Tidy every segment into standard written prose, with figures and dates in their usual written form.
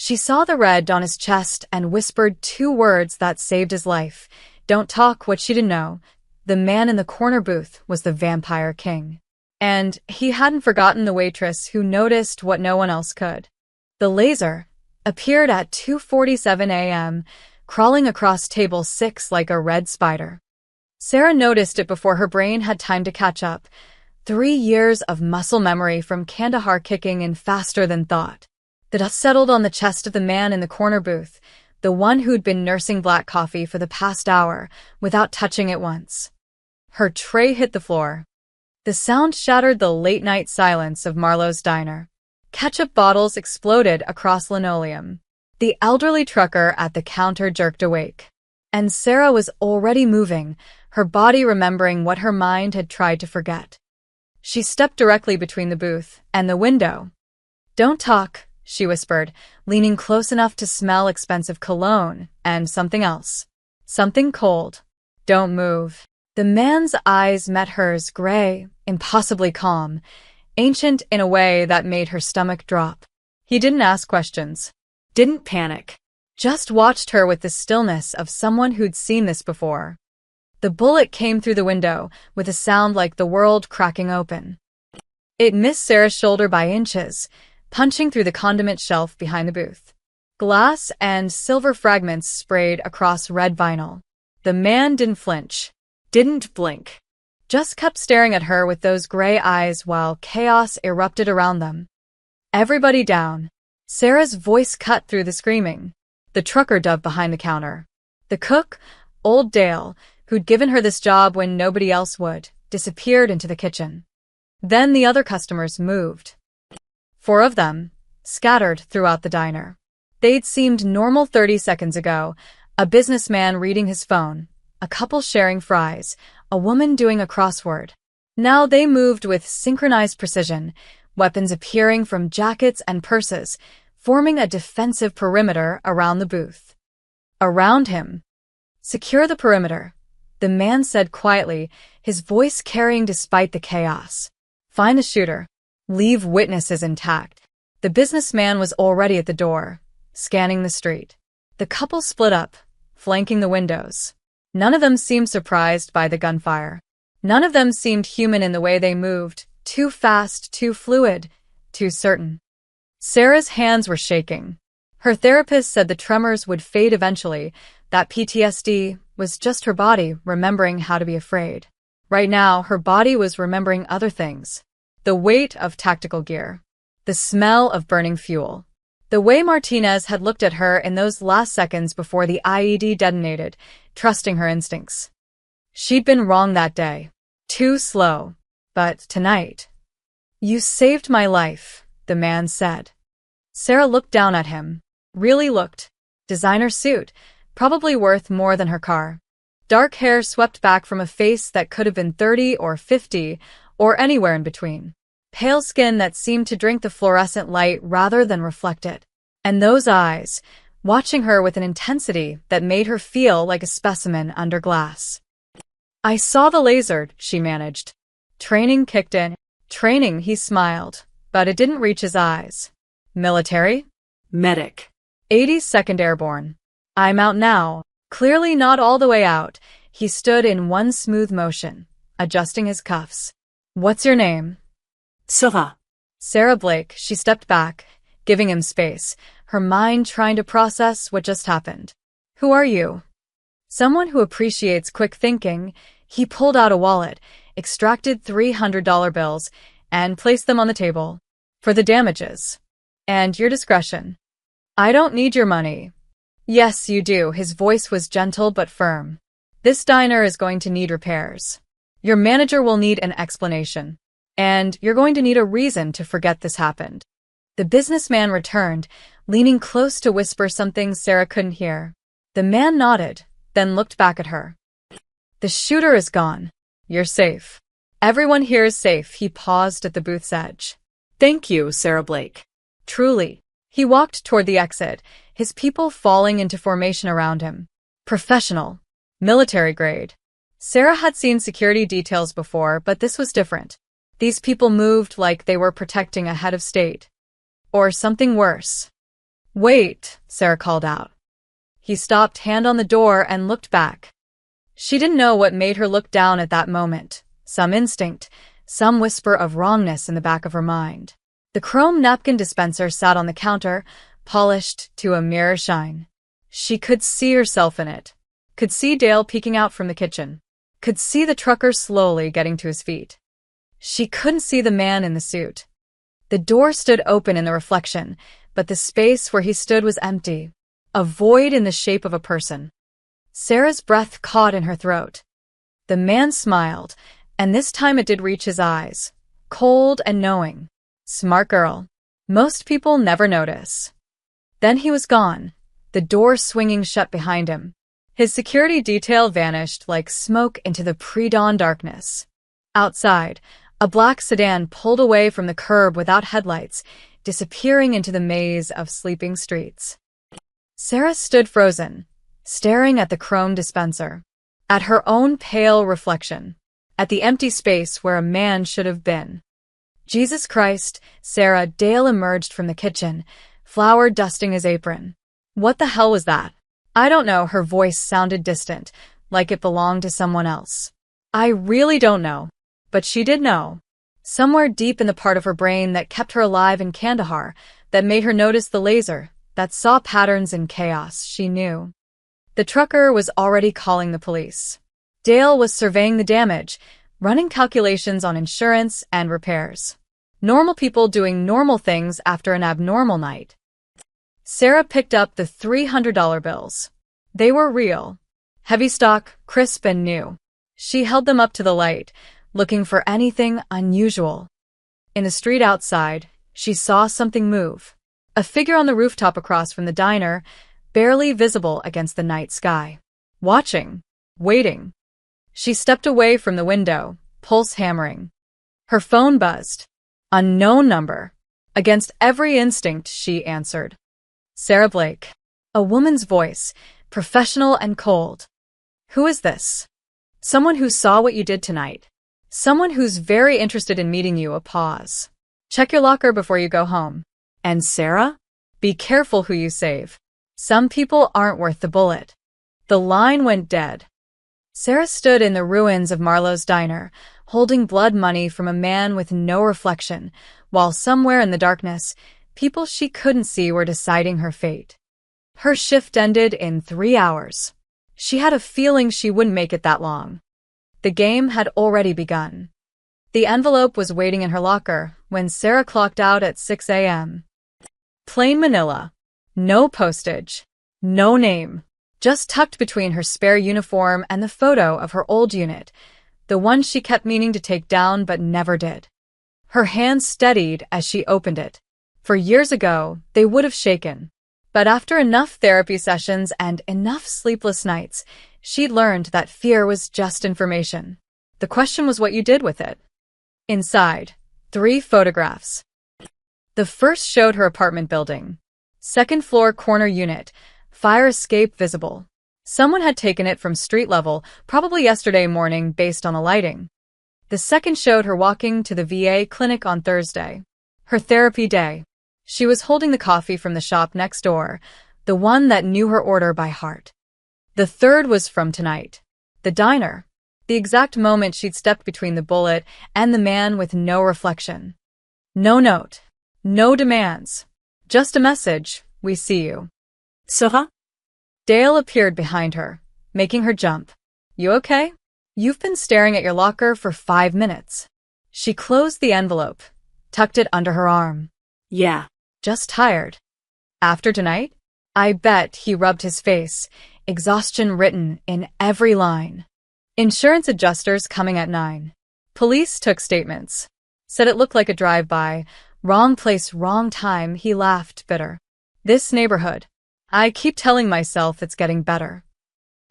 She saw the red on his chest and whispered two words that saved his life. Don't talk. What she didn't know. The man in the corner booth was the Vampire King. And he hadn't forgotten the waitress who noticed what no one else could. The laser appeared at 2:47 a.m., crawling across table 6 like a red spider. Sarah noticed it before her brain had time to catch up. 3 years of muscle memory from Kandahar kicking in faster than thought. The dust settled on the chest of the man in the corner booth, the one who'd been nursing black coffee for the past hour without touching it once. Her tray hit the floor. The sound shattered the late-night silence of Marlowe's diner. Ketchup bottles exploded across linoleum. The elderly trucker at the counter jerked awake. And Sarah was already moving, her body remembering what her mind had tried to forget. She stepped directly between the booth and the window. Don't talk, she whispered, leaning close enough to smell expensive cologne and something else. Something cold. Don't move. The man's eyes met hers, gray, impossibly calm, ancient in a way that made her stomach drop. He didn't ask questions, didn't panic, just watched her with the stillness of someone who'd seen this before. The bullet came through the window with a sound like the world cracking open. It missed Sarah's shoulder by inches, punching through the condiment shelf behind the booth. Glass and silver fragments sprayed across red vinyl. The man didn't flinch, didn't blink, just kept staring at her with those gray eyes while chaos erupted around them. Everybody down. Sarah's voice cut through the screaming. The trucker dove behind the counter. The cook, old Dale, who'd given her this job when nobody else would, disappeared into the kitchen. Then the other customers moved. 4 of them, scattered throughout the diner. They'd seemed normal 30 seconds ago, a businessman reading his phone, a couple sharing fries, a woman doing a crossword. Now they moved with synchronized precision, weapons appearing from jackets and purses, forming a defensive perimeter around the booth. Around him. Secure the perimeter, the man said quietly, his voice carrying despite the chaos. Find the shooter. Leave witnesses intact. The businessman was already at the door, scanning the street. The couple split up, flanking the windows. None of them seemed surprised by the gunfire. None of them seemed human in the way they moved, too fast, too fluid, too certain. Sarah's hands were shaking. Her therapist said the tremors would fade eventually, that PTSD was just her body remembering how to be afraid. Right now, her body was remembering other things. The weight of tactical gear. The smell of burning fuel. The way Martinez had looked at her in those last seconds before the IED detonated, trusting her instincts. She'd been wrong that day. Too slow. But tonight. You saved my life, the man said. Sarah looked down at him. Really looked. Designer suit, probably worth more than her car. Dark hair swept back from a face that could have been 30 or 50, or anywhere in between. Pale skin that seemed to drink the fluorescent light rather than reflect it. And those eyes, watching her with an intensity that made her feel like a specimen under glass. I saw the laser, she managed. Training kicked in. Training, he smiled, but it didn't reach his eyes. Military? Medic. 82nd Airborne. I'm out now. Clearly not all the way out. He stood in one smooth motion, adjusting his cuffs. What's your name? Sarah. Sarah Blake. She stepped back, giving him space, her mind trying to process what just happened. Who are you? Someone who appreciates quick thinking. He pulled out a wallet, extracted $300 bills, and placed them on the table. For the damages. And your discretion. I don't need your money. Yes, you do. His voice was gentle but firm. This diner is going to need repairs. Your manager will need an explanation. And you're going to need a reason to forget this happened. The businessman returned, leaning close to whisper something Sarah couldn't hear. The man nodded, then looked back at her. The shooter is gone. You're safe. Everyone here is safe. He paused at the booth's edge. Thank you, Sarah Blake. Truly. He walked toward the exit, his people falling into formation around him. Professional. Military grade. Sarah had seen security details before, but this was different. These people moved like they were protecting a head of state. Or something worse. Wait, Sarah called out. He stopped, hand on the door, and looked back. She didn't know what made her look down at that moment. Some instinct, some whisper of wrongness in the back of her mind. The chrome napkin dispenser sat on the counter, polished to a mirror shine. She could see herself in it. Could see Dale peeking out from the kitchen. Could see the trucker slowly getting to his feet. She couldn't see the man in the suit. The door stood open in the reflection, but the space where he stood was empty. A void in the shape of a person. Sarah's breath caught in her throat. The man smiled, and this time it did reach his eyes. Cold and knowing. Smart girl. Most people never notice. Then he was gone, the door swinging shut behind him. His security detail vanished like smoke into the pre-dawn darkness. Outside, a black sedan pulled away from the curb without headlights, disappearing into the maze of sleeping streets. Sarah stood frozen, staring at the chrome dispenser, at her own pale reflection, at the empty space where a man should have been. Jesus Christ, Sarah. Dale emerged from the kitchen, flour dusting his apron. What the hell was that? I don't know. Her voice sounded distant, like it belonged to someone else. I really don't know. But she did know. Somewhere deep in the part of her brain that kept her alive in Kandahar, that made her notice the laser, that saw patterns in chaos, she knew. The trucker was already calling the police. Dale was surveying the damage, running calculations on insurance and repairs. Normal people doing normal things after an abnormal night. Sarah picked up the $300 bills. They were real. Heavy stock, crisp and new. She held them up to the light, looking for anything unusual. In the street outside, she saw something move. A figure on the rooftop across from the diner, barely visible against the night sky. Watching. Waiting. She stepped away from the window, pulse hammering. Her phone buzzed. Unknown number. Against every instinct, she answered. Sarah Blake. A woman's voice, professional and cold. Who is this? Someone who saw what you did tonight. Someone who's very interested in meeting you. A pause. Check your locker before you go home. And Sarah? Be careful who you save. Some people aren't worth the bullet. The line went dead. Sarah stood in the ruins of Marlowe's diner, holding blood money from a man with no reflection, while somewhere in the darkness, people she couldn't see were deciding her fate. Her shift ended in 3 hours. She had a feeling she wouldn't make it that long. The game had already begun. The envelope was waiting in her locker when Sarah clocked out at 6 a.m. Plain manila. No postage. No name. Just tucked between her spare uniform and the photo of her old unit, the one she kept meaning to take down but never did. Her hands steadied as she opened it. For years ago, they would have shaken. But after enough therapy sessions and enough sleepless nights, she'd learned that fear was just information. The question was what you did with it. Inside, 3 photographs. The first showed her apartment building. Second floor corner unit, fire escape visible. Someone had taken it from street level, probably yesterday morning based on the lighting. The second showed her walking to the VA clinic on Thursday. Her therapy day. She was holding the coffee from the shop next door, the one that knew her order by heart. The third was from tonight. The diner. The exact moment she'd stepped between the bullet and the man with no reflection. No note. No demands. Just a message, we see you. Sarah? Dale appeared behind her, making her jump. You okay? You've been staring at your locker for 5 minutes. She closed the envelope, tucked it under her arm. Yeah. Just tired. After tonight? I bet. He rubbed his face, exhaustion written in every line. Insurance adjusters coming at 9. Police took statements. Said it looked like a drive-by. Wrong place, wrong time. He laughed, bitter. This neighborhood. I keep telling myself it's getting better.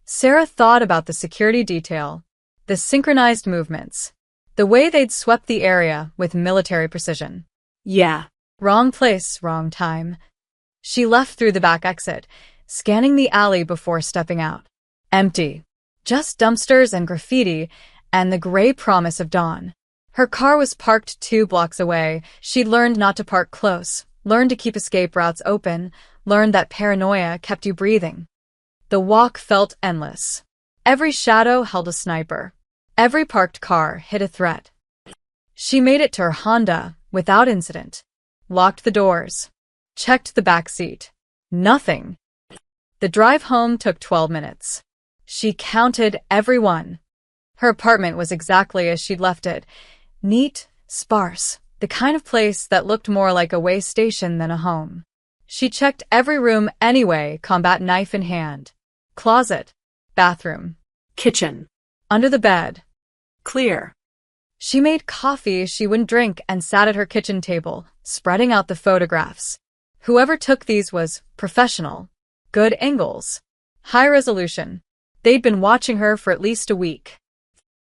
Sarah thought about the security detail, the synchronized movements, the way they'd swept the area with military precision. Yeah. Wrong place, wrong time. She left through the back exit, scanning the alley before stepping out. Empty. Just dumpsters and graffiti and the gray promise of dawn. Her car was parked 2 blocks away. She'd learned not to park close, Learn to keep escape routes open. Learn that paranoia kept you breathing. The walk felt endless. Every shadow held a sniper. Every parked car hid a threat. She made it to her Honda without incident. Locked the doors. Checked the back seat. Nothing. The drive home took 12 minutes. She counted every one. Her apartment was exactly as she'd left it. Neat, sparse, the kind of place that looked more like a way station than a home. She checked every room anyway, combat knife in hand. Closet. Bathroom. Kitchen. Under the bed. Clear. She made coffee she wouldn't drink and sat at her kitchen table, spreading out the photographs. Whoever took these was professional. Good angles. High resolution. They'd been watching her for at least a week.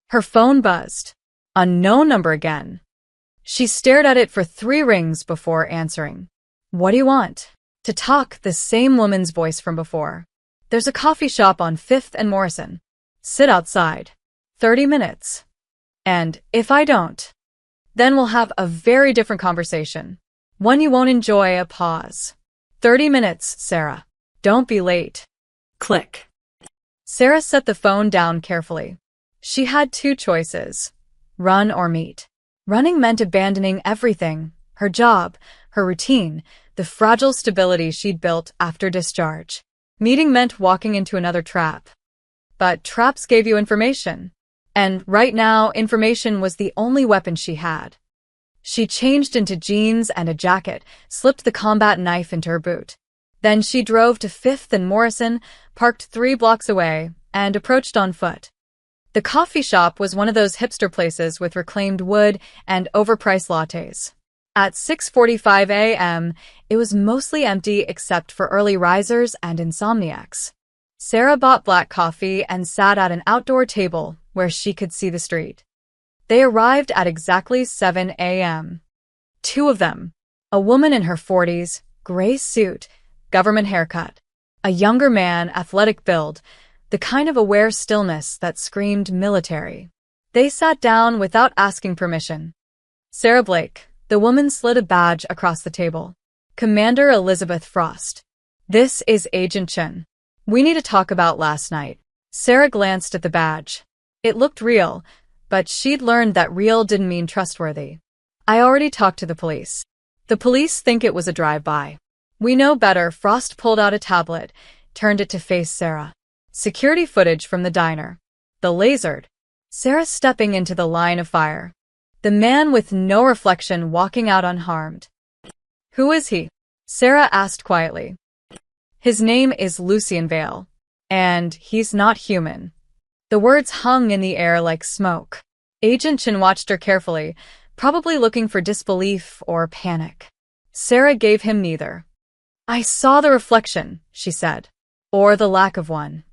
Her phone buzzed. Unknown number again. She stared at it for 3 rings before answering. What do you want? To talk, the same woman's voice from before. There's a coffee shop on 5th and Morrison. Sit outside. 30 minutes. And if I don't, then we'll have a very different conversation. One you won't enjoy. A pause. 30 minutes, Sarah. Don't be late. Click. Sarah set the phone down carefully. She had 2 choices. Run or meet. Running meant abandoning everything. Her job, her routine, the fragile stability she'd built after discharge. Meeting meant walking into another trap. But traps gave you information. And right now, information was the only weapon she had. She changed into jeans and a jacket, slipped the combat knife into her boot. Then she drove to 5th and Morrison, parked 3 blocks away, and approached on foot. The coffee shop was one of those hipster places with reclaimed wood and overpriced lattes. At 6:45 a.m., it was mostly empty except for early risers and insomniacs. Sarah bought black coffee and sat at an outdoor table where she could see the street. They arrived at exactly 7 a.m. 2 of them. A woman in her 40s, gray suit, government haircut. A younger man, athletic build, the kind of aware stillness that screamed military. They sat down without asking permission. Sarah Blake, the woman slid a badge across the table. Commander Elizabeth Frost. This is Agent Chen. We need to talk about last night. Sarah glanced at the badge. It looked real, but she'd learned that real didn't mean trustworthy. I already talked to the police. The police think it was a drive-by. We know better. Frost pulled out a tablet, turned it to face Sarah. Security footage from the diner. The lasered. Sarah stepping into the line of fire. The man with no reflection walking out unharmed. Who is he? Sarah asked quietly. His name is Lucien Vale. And he's not human. The words hung in the air like smoke. Agent Chen watched her carefully, probably looking for disbelief or panic. Sarah gave him neither. I saw the reflection, she said. Or the lack of one.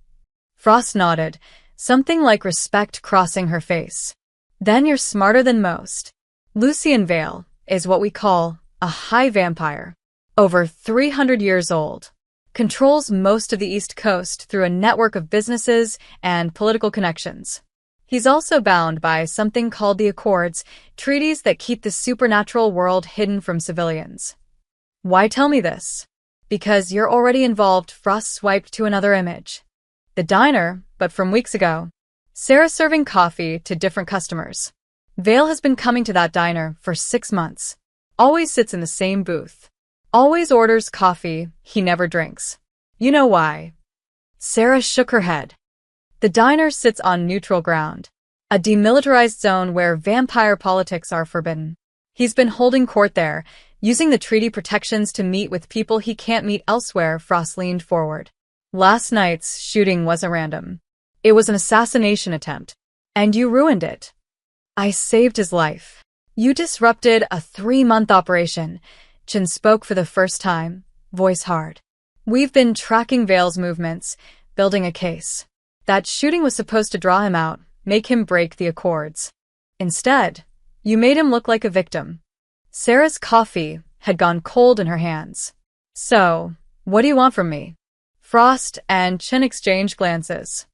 Frost nodded, something like respect crossing her face. Then you're smarter than most. Lucien Vale is what we call a high vampire. Over 300 years old. Controls most of the East Coast through a network of businesses and political connections. He's also bound by something called the Accords, treaties that keep the supernatural world hidden from civilians. Why tell me this? Because you're already involved. Frost swiped to another image. The diner, but from weeks ago. Sarah serving coffee to different customers. Vale has been coming to that diner for 6 months. Always sits in the same booth. Always orders coffee he never drinks. You know why? Sarah shook her head. The diner sits on neutral ground. A demilitarized zone where vampire politics are forbidden. He's been holding court there, using the treaty protections to meet with people he can't meet elsewhere. Frost leaned forward. Last night's shooting wasn't random. It was an assassination attempt. And you ruined it. I saved his life. You disrupted a 3-month operation. Chen spoke for the first time, voice hard. We've been tracking Vale's movements, building a case. That shooting was supposed to draw him out, make him break the Accords. Instead, you made him look like a victim. Sarah's coffee had gone cold in her hands. So, what do you want from me? Frost and Chen exchanged glances.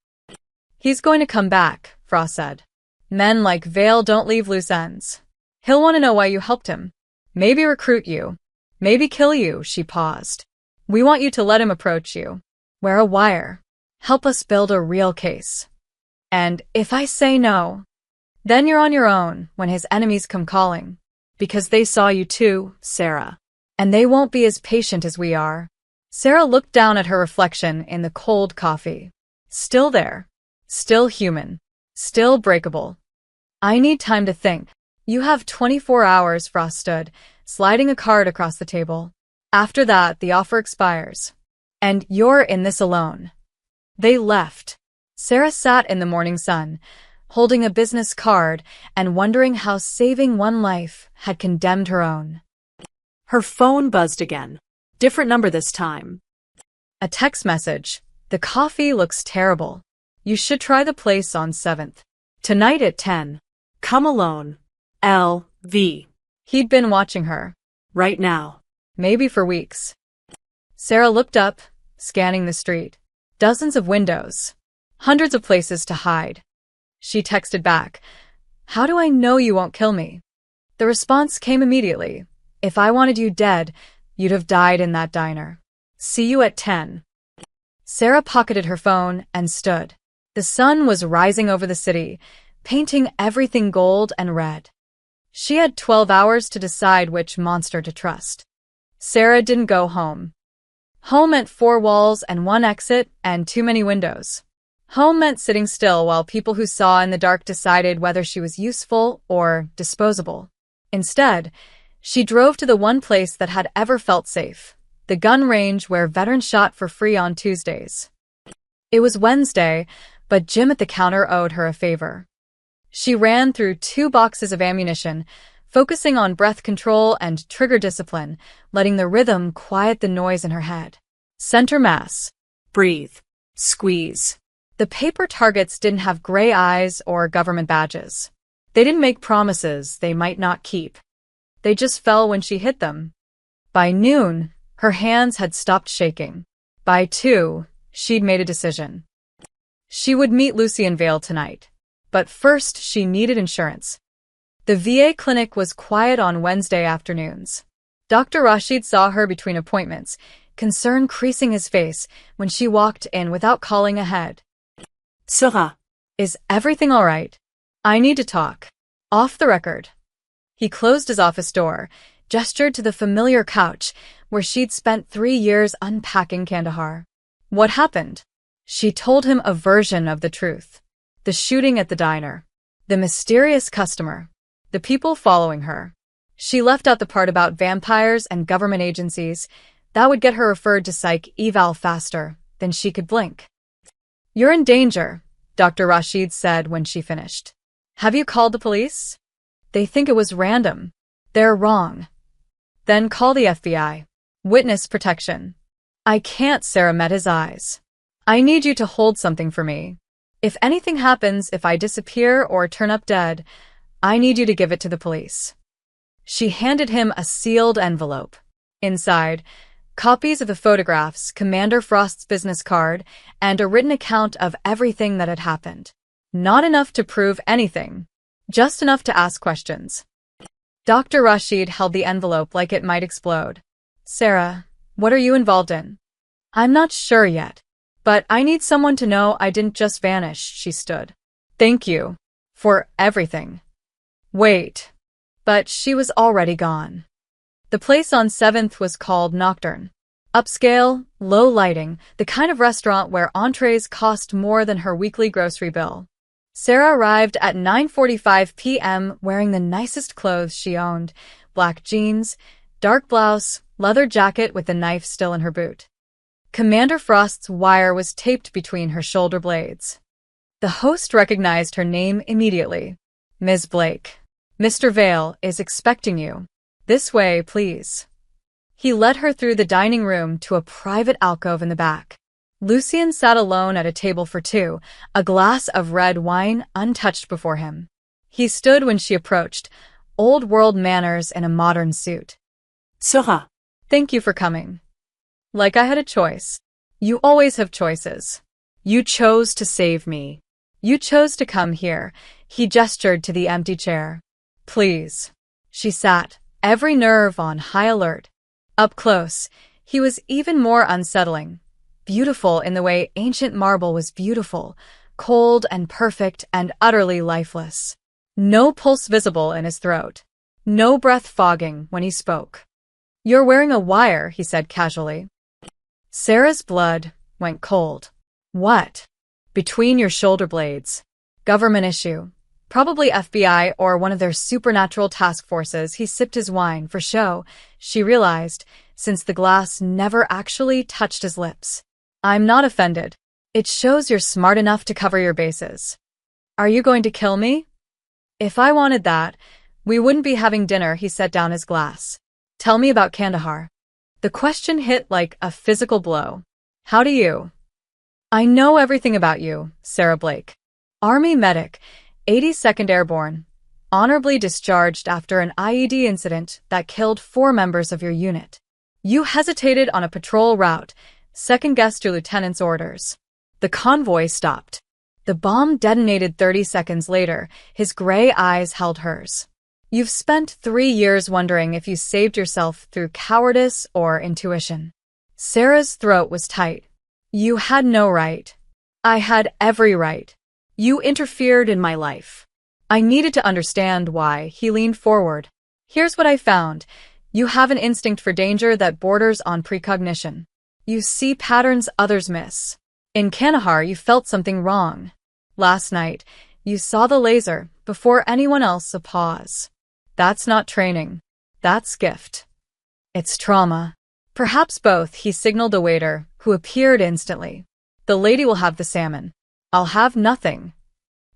He's going to come back, Frost said. Men like Vale don't leave loose ends. He'll want to know why you helped him. Maybe recruit you. Maybe kill you, she paused. We want you to let him approach you. Wear a wire. Help us build a real case. And if I say no, then you're on your own when his enemies come calling. Because they saw you too, Sarah. And they won't be as patient as we are. Sarah looked down at her reflection in the cold coffee. Still there. Still human. Still breakable. I need time to think. You have 24 hours, Frost stood, sliding a card across the table. After that, the offer expires. And you're in this alone. They left. Sarah sat in the morning sun, holding a business card and wondering how saving one life had condemned her own. Her phone buzzed again. Different number this time. A text message. The coffee looks terrible. You should try the place on 7th. Tonight at 10. Come alone. L.V. He'd been watching her. Right now. Maybe for weeks. Sarah looked up, scanning the street. Dozens of windows. Hundreds of places to hide. She texted back, "How do I know you won't kill me?" The response came immediately. "If I wanted you dead, you'd have died in that diner. See you at 10. Sarah pocketed her phone and stood. The sun was rising over the city, painting everything gold and red. She had 12 hours to decide which monster to trust. Sarah didn't go home. Home meant 4 walls and 1 exit and too many windows. Home meant sitting still while people who saw in the dark decided whether she was useful or disposable. Instead, she drove to the one place that had ever felt safe, the gun range where veterans shot for free on Tuesdays. It was Wednesday, but Jim at the counter owed her a favor. She ran through 2 boxes of ammunition, focusing on breath control and trigger discipline, letting the rhythm quiet the noise in her head. Center mass. Breathe. Squeeze. The paper targets didn't have gray eyes or government badges. They didn't make promises they might not keep. They just fell when she hit them. By noon, her hands had stopped shaking. By 2, she'd made a decision. She would meet Lucy in Vale tonight. But first, she needed insurance. The VA clinic was quiet on Wednesday afternoons. Dr. Rashid saw her between appointments, concern creasing his face when she walked in without calling ahead. Sarah. Is everything all right? I need to talk. Off the record. He closed his office door, gestured to the familiar couch where she'd spent 3 years unpacking Kandahar. What happened? She told him a version of the truth. The shooting at the diner. The mysterious customer. The people following her. She left out the part about vampires and government agencies. That would get her referred to psych eval faster than she could blink. You're in danger, Dr. Rashid said when she finished. Have you called the police? They think it was random. They're wrong. Then call the FBI. Witness protection. I can't, Sarah met his eyes. I need you to hold something for me. If anything happens, if I disappear or turn up dead, I need you to give it to the police. She handed him a sealed envelope. Inside, copies of the photographs, Commander Frost's business card, and a written account of everything that had happened. Not enough to prove anything, just enough to ask questions. Dr. Rashid held the envelope like it might explode. Sarah, what are you involved in? I'm not sure yet, but I need someone to know I didn't just vanish, she stood. Thank you. For everything. Wait. But she was already gone. The place on 7th was called Nocturne. Upscale, low lighting, the kind of restaurant where entrees cost more than her weekly grocery bill. Sarah arrived at 9:45 p.m. wearing the nicest clothes she owned, black jeans, dark blouse, leather jacket with the knife still in her boot. Commander Frost's wire was taped between her shoulder blades. The host recognized her name immediately. Ms. Blake. Mr. Vale is expecting you. This way, please. He led her through the dining room to a private alcove in the back. Lucien sat alone at a table for 2, a glass of red wine untouched before him. He stood when she approached, old-world manners in a modern suit. Sarah. Thank you for coming. Like I had a choice. You always have choices. You chose to save me. You chose to come here. He gestured to the empty chair. Please. She sat, every nerve on high alert. Up close, he was even more unsettling. Beautiful in the way ancient marble was beautiful, cold and perfect and utterly lifeless. No pulse visible in his throat. No breath fogging when he spoke. "You're wearing a wire," he said casually. Sarah's blood went cold. "What?" "Between your shoulder blades. Government issue. Probably FBI or one of their supernatural task forces." He sipped his wine for show, she realized, since the glass never actually touched his lips. "I'm not offended. It shows you're smart enough to cover your bases." "Are you going to kill me?" "If I wanted that, we wouldn't be having dinner." He set down his glass. "Tell me about Kandahar." The question hit like a physical blow. "How do you?" "I know everything about you, Sarah Blake. Army medic, 82nd Airborne, honorably discharged after an IED incident that killed 4 members of your unit. You hesitated on a patrol route, second-guessed your lieutenant's orders. The convoy stopped. The bomb detonated 30 seconds later. His gray eyes held hers. You've spent 3 years wondering if you saved yourself through cowardice or intuition. Sarah's throat was tight. You had no right. I had every right. You interfered in my life. I needed to understand why. He leaned forward. Here's what I found. You have an instinct for danger that borders on precognition. You see patterns others miss. In Kandahar, you felt something wrong. Last night, you saw the laser before anyone else saw pause. That's not training. That's gift. It's trauma. Perhaps both. He signaled a waiter, who appeared instantly. The lady will have the salmon. I'll have nothing.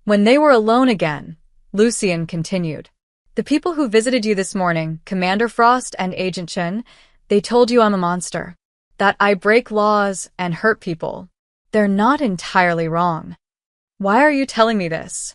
When they were alone again, Lucian continued. The people who visited you this morning, Commander Frost and Agent Chen, they told you I'm a monster. That I break laws and hurt people. They're not entirely wrong. Why are you telling me this?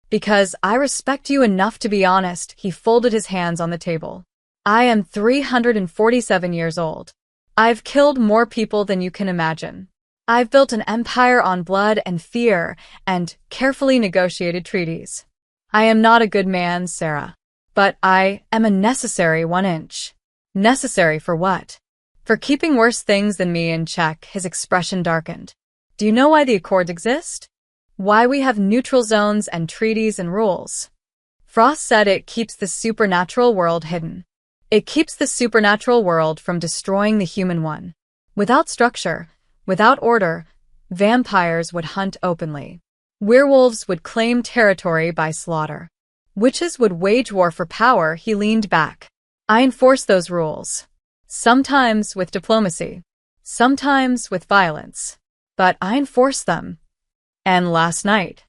Because I respect you enough to be honest. He folded his hands on the table. I am 347 years old. I've killed more people than you can imagine. I've built an empire on blood and fear and carefully negotiated treaties. I am not a good man, Sarah. But I am a necessary 1-inch. Necessary for what? For keeping worse things than me in check. His expression darkened. Do you know why the Accords exist? Why we have neutral zones and treaties and rules? Frost said it keeps the supernatural world hidden. It keeps the supernatural world from destroying the human one. Without structure, without order, vampires would hunt openly. Werewolves would claim territory by slaughter. Witches would wage war for power. He leaned back. I enforce those rules. Sometimes with diplomacy. Sometimes with violence. But I enforce them. And last night,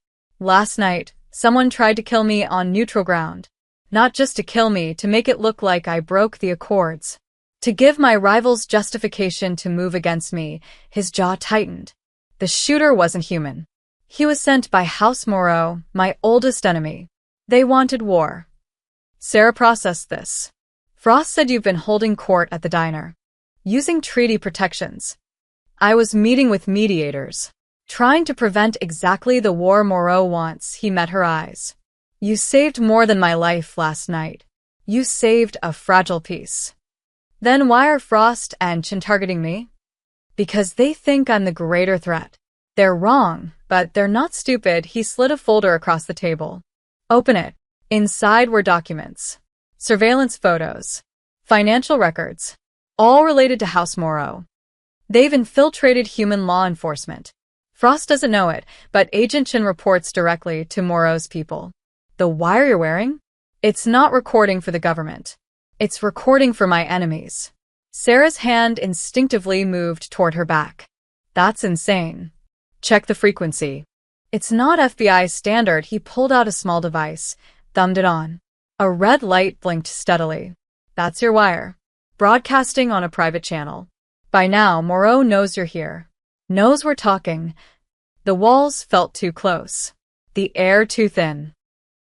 someone tried to kill me on neutral ground. Not just to kill me, to make it look like I broke the Accords. To give my rivals justification to move against me. His jaw tightened. The shooter wasn't human. He was sent by House Moreau, my oldest enemy. They wanted war. Sarah processed this. Frost said you've been holding court at the diner. Using treaty protections. I was meeting with mediators. Trying to prevent exactly the war Moreau wants. He met her eyes. You saved more than my life last night. You saved a fragile piece. Then why are Frost and Chen targeting me? Because they think I'm the greater threat. They're wrong, but they're not stupid. He slid a folder across the table. Open it. Inside were documents. Surveillance photos. Financial records. All related to House Moreau. They've infiltrated human law enforcement. Frost doesn't know it, but Agent Chen reports directly to Moreau's people. The wire you're wearing? It's not recording for the government. It's recording for my enemies. Sarah's hand instinctively moved toward her back. That's insane. Check the frequency. It's not FBI standard. He pulled out a small device, thumbed it on. A red light blinked steadily. That's your wire. Broadcasting on a private channel. By now, Moreau knows you're here. Knows we're talking. The walls felt too close. The air too thin.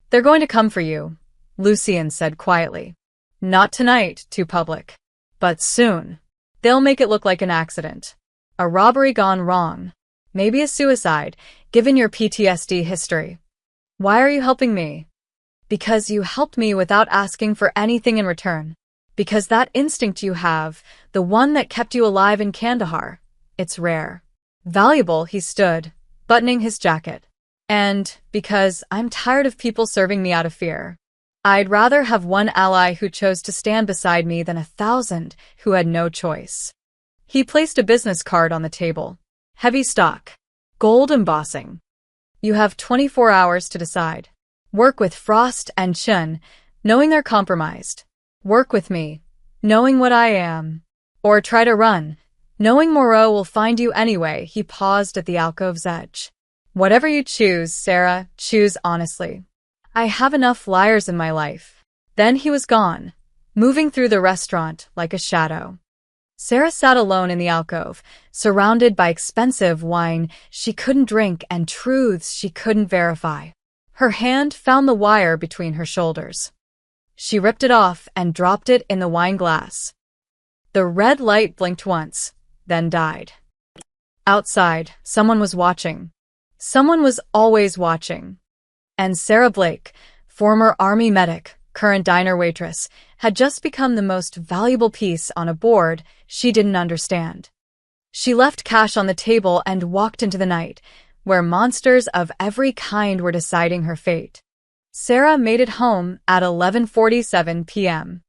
They're going to come for you, Lucian said quietly. Not tonight, too public. But soon. They'll make it look like an accident. A robbery gone wrong. Maybe a suicide, given your PTSD history. Why are you helping me? Because you helped me without asking for anything in return. Because that instinct you have, the one that kept you alive in Kandahar, it's rare. Valuable, he stood, buttoning his jacket. And because I'm tired of people serving me out of fear. I'd rather have one ally who chose to stand beside me than 1,000 who had no choice. He placed a business card on the table. Heavy stock. Gold embossing. You have 24 hours to decide. Work with Frost and Chun, knowing they're compromised. Work with me, knowing what I am. Or try to run, knowing Moreau will find you anyway. He paused at the alcove's edge. Whatever you choose, Sarah, choose honestly. I have enough liars in my life. Then he was gone, moving through the restaurant like a shadow. Sarah sat alone in the alcove, surrounded by expensive wine she couldn't drink and truths she couldn't verify. Her hand found the wire between her shoulders. She ripped it off and dropped it in the wine glass. The red light blinked once, then died. Outside, someone was watching. Someone was always watching. And Sarah Blake, former Army medic, current diner waitress, had just become the most valuable piece on a board she didn't understand. She left cash on the table and walked into the night, where monsters of every kind were deciding her fate. Sarah made it home at 11:47 p.m.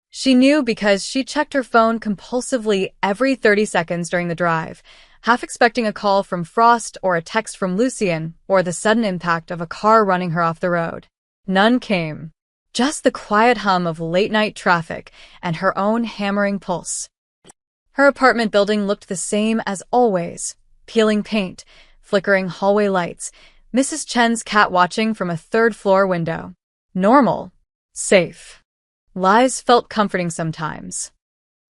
She knew because she checked her phone compulsively every 30 seconds during the drive, half expecting a call from Frost or a text from Lucien or the sudden impact of a car running her off the road. None came. Just the quiet hum of late-night traffic and her own hammering pulse. Her apartment building looked the same as always. Peeling paint, flickering hallway lights, Mrs. Chen's cat watching from a third-floor window. Normal. Safe. Lies felt comforting sometimes.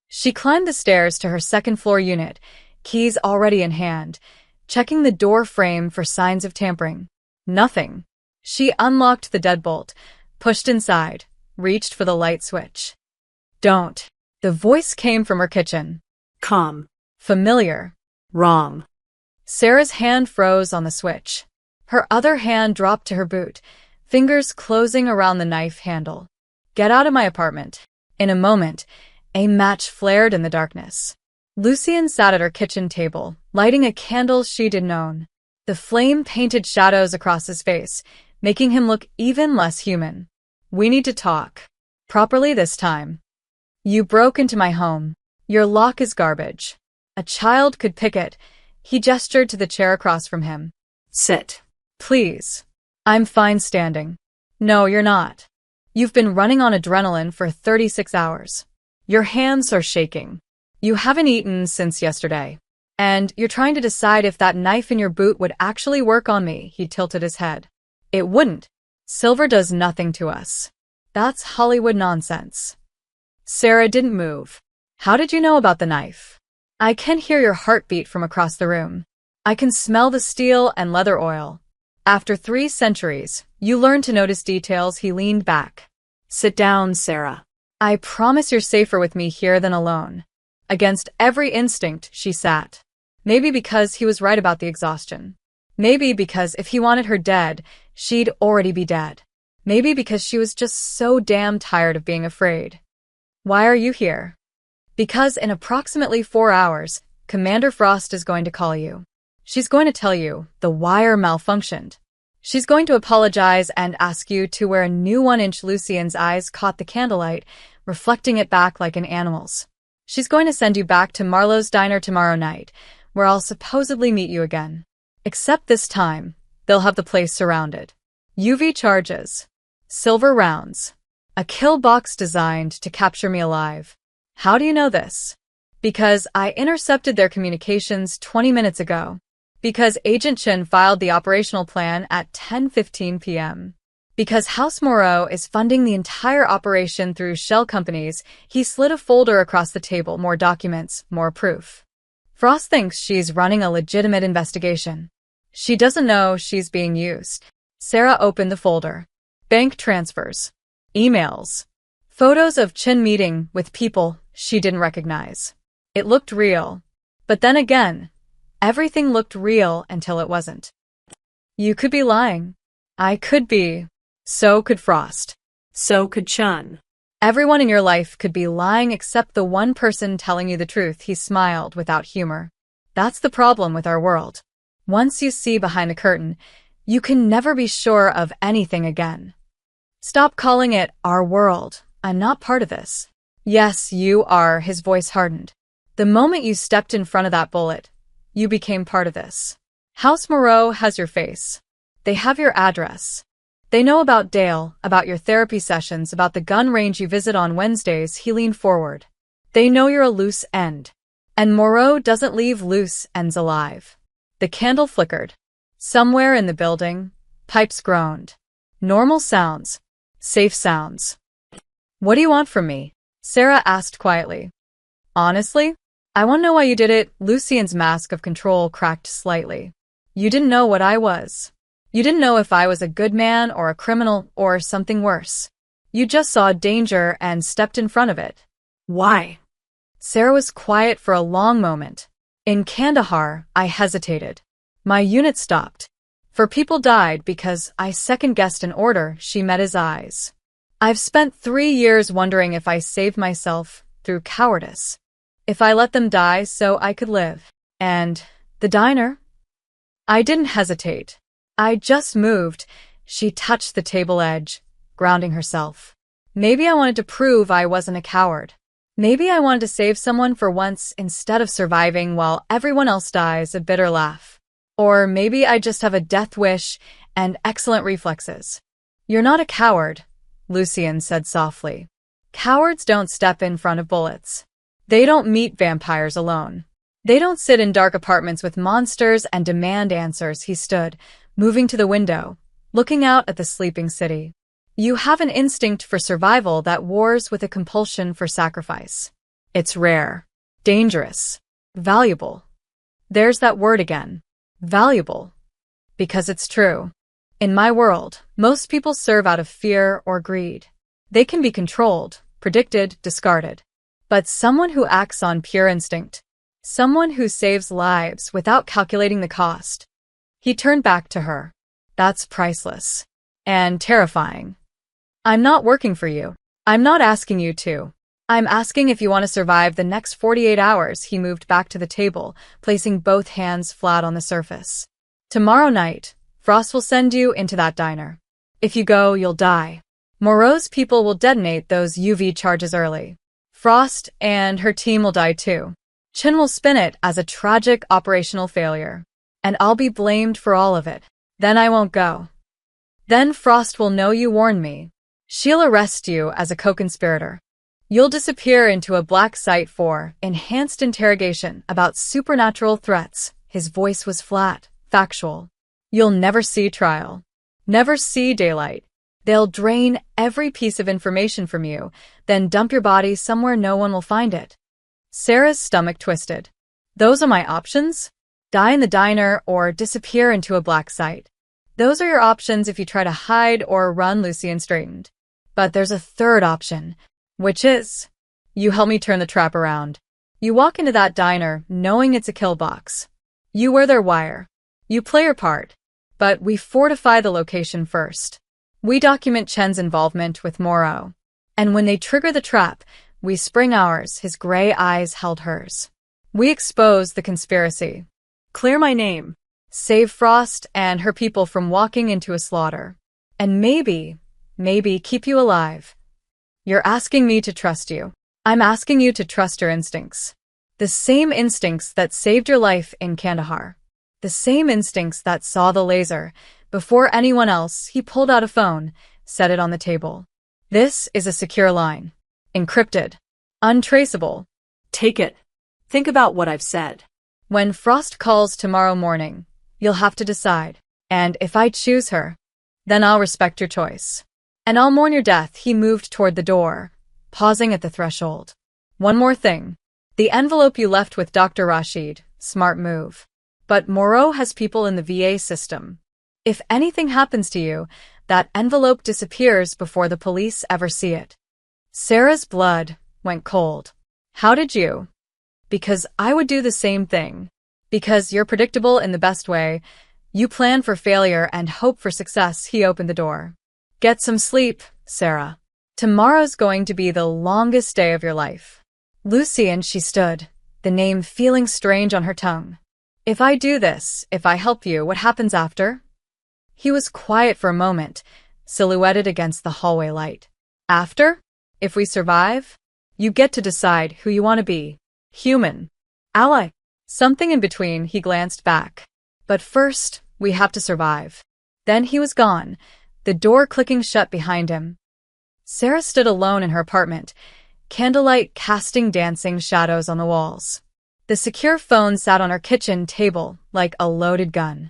She climbed the stairs to her second-floor unit, keys already in hand, checking the door frame for signs of tampering. Nothing. She unlocked the deadbolt, pushed inside, reached for the light switch. Don't. The voice came from her kitchen. Calm. Familiar. Wrong. Sarah's hand froze on the switch. Her other hand dropped to her boot, fingers closing around the knife handle. Get out of my apartment. In a moment, a match flared in the darkness. Lucien sat at her kitchen table, lighting a candle she didn't own. The flame painted shadows across his face, making him look even less human. We need to talk. Properly this time. You broke into my home. Your lock is garbage. A child could pick it. He gestured to the chair across from him. Sit. Please. I'm fine standing. No, you're not. You've been running on adrenaline for 36 hours. Your hands are shaking. You haven't eaten since yesterday. And you're trying to decide if that knife in your boot would actually work on me. He tilted his head. It wouldn't. Silver does nothing to us. That's Hollywood nonsense. Sarah didn't move. How did you know about the knife? I can hear your heartbeat from across the room. I can smell the steel and leather oil. After 3 centuries, you learn to notice details. He leaned back. Sit down, Sarah. I promise you're safer with me here than alone. Against every instinct, she sat. Maybe because he was right about the exhaustion. Maybe because if he wanted her dead, she'd already be dead. Maybe because she was just so damn tired of being afraid. Why are you here? Because in approximately 4 hours, Commander Frost is going to call you. She's going to tell you the wire malfunctioned. She's going to apologize and ask you to wear a new 1-inch. Lucien's eyes caught the candlelight, reflecting it back like an animal's. She's going to send you back to Marlowe's diner tomorrow night, where I'll supposedly meet you again. Except this time, they'll have the place surrounded. UV charges. Silver rounds. A kill box designed to capture me alive. How do you know this? Because I intercepted their communications 20 minutes ago. Because Agent Chin filed the operational plan at 10:15 p.m. Because House Moreau is funding the entire operation through shell companies, he slid a folder across the table. More documents, more proof. Frost thinks she's running a legitimate investigation. She doesn't know she's being used. Sarah opened the folder. Bank transfers. Emails. Photos of Chin meeting with people she didn't recognize. It looked real. But then again, everything looked real until it wasn't. You could be lying. I could be. So could Frost. So could Chun. Everyone in your life could be lying except the one person telling you the truth. He smiled without humor. That's the problem with our world. Once you see behind the curtain, you can never be sure of anything again. Stop calling it our world. I'm not part of this. Yes, you are. His voice hardened. The moment you stepped in front of that bullet, you became part of this. House Moreau has your face. They have your address. They know about Dale, about your therapy sessions, about the gun range you visit on Wednesdays. He leaned forward. They know you're a loose end. And Moreau doesn't leave loose ends alive. The candle flickered. Somewhere in the building, pipes groaned. Normal sounds. Safe sounds. What do you want from me? Sarah asked quietly. Honestly, I want to know why you did it. Lucien's mask of control cracked slightly. You didn't know what I was. You didn't know if I was a good man or a criminal or something worse. You just saw danger and stepped in front of it. Why? Sarah was quiet for a long moment. In Kandahar, I hesitated. My unit stopped. For people died because I second-guessed an order. She met his eyes. I've spent 3 years wondering if I saved myself through cowardice. If I let them die so I could live. And the diner? I didn't hesitate. I just moved. She touched the table edge, grounding herself. Maybe I wanted to prove I wasn't a coward. Maybe I wanted to save someone for once instead of surviving while everyone else dies. A bitter laugh. Or maybe I just have a death wish and excellent reflexes. You're not a coward, Lucien said softly. Cowards don't step in front of bullets. They don't meet vampires alone. They don't sit in dark apartments with monsters and demand answers. He stood, moving to the window, looking out at the sleeping city. You have an instinct for survival that wars with a compulsion for sacrifice. It's rare, dangerous, valuable. There's that word again. Valuable. Because it's true. In my world, most people serve out of fear or greed. They can be controlled, predicted, discarded. But someone who acts on pure instinct, someone who saves lives without calculating the cost. He turned back to her. That's priceless. And terrifying. I'm not working for you. I'm not asking you to. I'm asking if you want to survive the next 48 hours. He moved back to the table, placing both hands flat on the surface. Tomorrow night, Frost will send you into that diner. If you go, you'll die. Moreau's people will detonate those UV charges early. Frost and her team will die too. Chin will spin it as a tragic operational failure. And I'll be blamed for all of it. Then I won't go. Then Frost will know you warned me. She'll arrest you as a co-conspirator. You'll disappear into a black site for enhanced interrogation about supernatural threats. His voice was flat, factual. You'll never see trial. Never see daylight. They'll drain every piece of information from you, then dump your body somewhere no one will find it. Sarah's stomach twisted. Those are my options? Die in the diner or disappear into a black site. Those are your options if you try to hide or run. Lucien straightened. But there's a third option, which is, you help me turn the trap around. You walk into that diner knowing it's a kill box. You wear their wire. You play your part. But we fortify the location first. We document Chen's involvement with Moreau. And when they trigger the trap, we spring ours. His gray eyes held hers. We expose the conspiracy. Clear my name. Save Frost and her people from walking into a slaughter. And maybe keep you alive. You're asking me to trust you. I'm asking you to trust your instincts. The same instincts that saved your life in Kandahar. The same instincts that saw the laser. Before anyone else, he pulled out a phone, set it on the table. This is a secure line. Encrypted. Untraceable. Take it. Think about what I've said. When Frost calls tomorrow morning, you'll have to decide. And if I choose her, then I'll respect your choice. And I'll mourn your death. He moved toward the door, pausing at the threshold. One more thing. The envelope you left with Dr. Rashid. Smart move. But Moreau has people in the VA system. If anything happens to you, that envelope disappears before the police ever see it. Sarah's blood went cold. How did you? Because I would do the same thing. Because you're predictable in the best way. You plan for failure and hope for success. He opened the door. Get some sleep, Sarah. Tomorrow's going to be the longest day of your life. Lucian, she stood, the name feeling strange on her tongue. If I do this, if I help you, what happens after? He was quiet for a moment, silhouetted against the hallway light. After? If we survive? You get to decide who you want to be. Human. Ally. Something in between, he glanced back. But first, we have to survive. Then he was gone, the door clicking shut behind him. Sarah stood alone in her apartment, candlelight casting dancing shadows on the walls. The secure phone sat on her kitchen table like a loaded gun.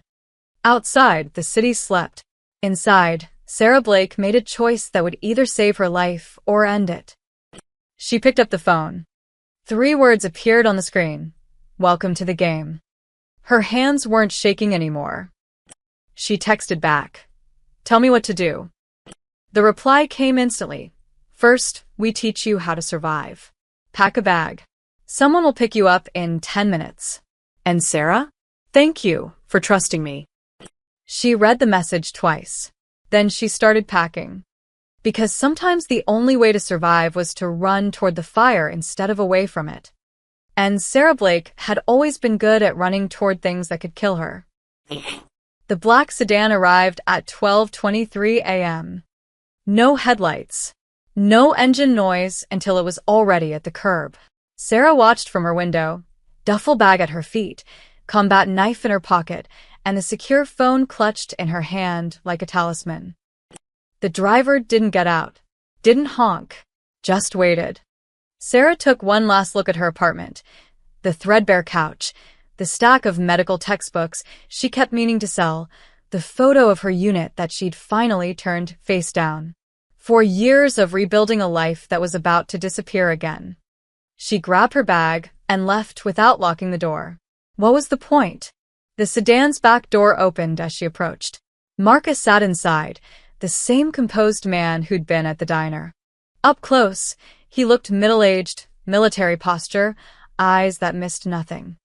Outside, the city slept. Inside, Sarah Blake made a choice that would either save her life or end it. She picked up the phone. 3 words appeared on the screen. Welcome to the game. Her hands weren't shaking anymore. She texted back. Tell me what to do. The reply came instantly. First, we teach you how to survive. Pack a bag. Someone will pick you up in 10 minutes. And Sarah? Thank you for trusting me. She read the message twice. Then she started packing. Because sometimes the only way to survive was to run toward the fire instead of away from it. And Sarah Blake had always been good at running toward things that could kill her. The black sedan arrived at 12:23 a.m. No headlights. No engine noise until it was already at the curb. Sarah watched from her window, duffel bag at her feet, combat knife in her pocket, and the secure phone clutched in her hand like a talisman. The driver didn't get out, didn't honk, just waited. Sarah took one last look at her apartment, the threadbare couch, the stack of medical textbooks she kept meaning to sell, the photo of her unit that she'd finally turned face down. 4 years of rebuilding a life that was about to disappear again. She grabbed her bag and left without locking the door. What was the point? The sedan's back door opened as she approached. Marcus sat inside, the same composed man who'd been at the diner. Up close, he looked middle-aged, military posture, eyes that missed nothing.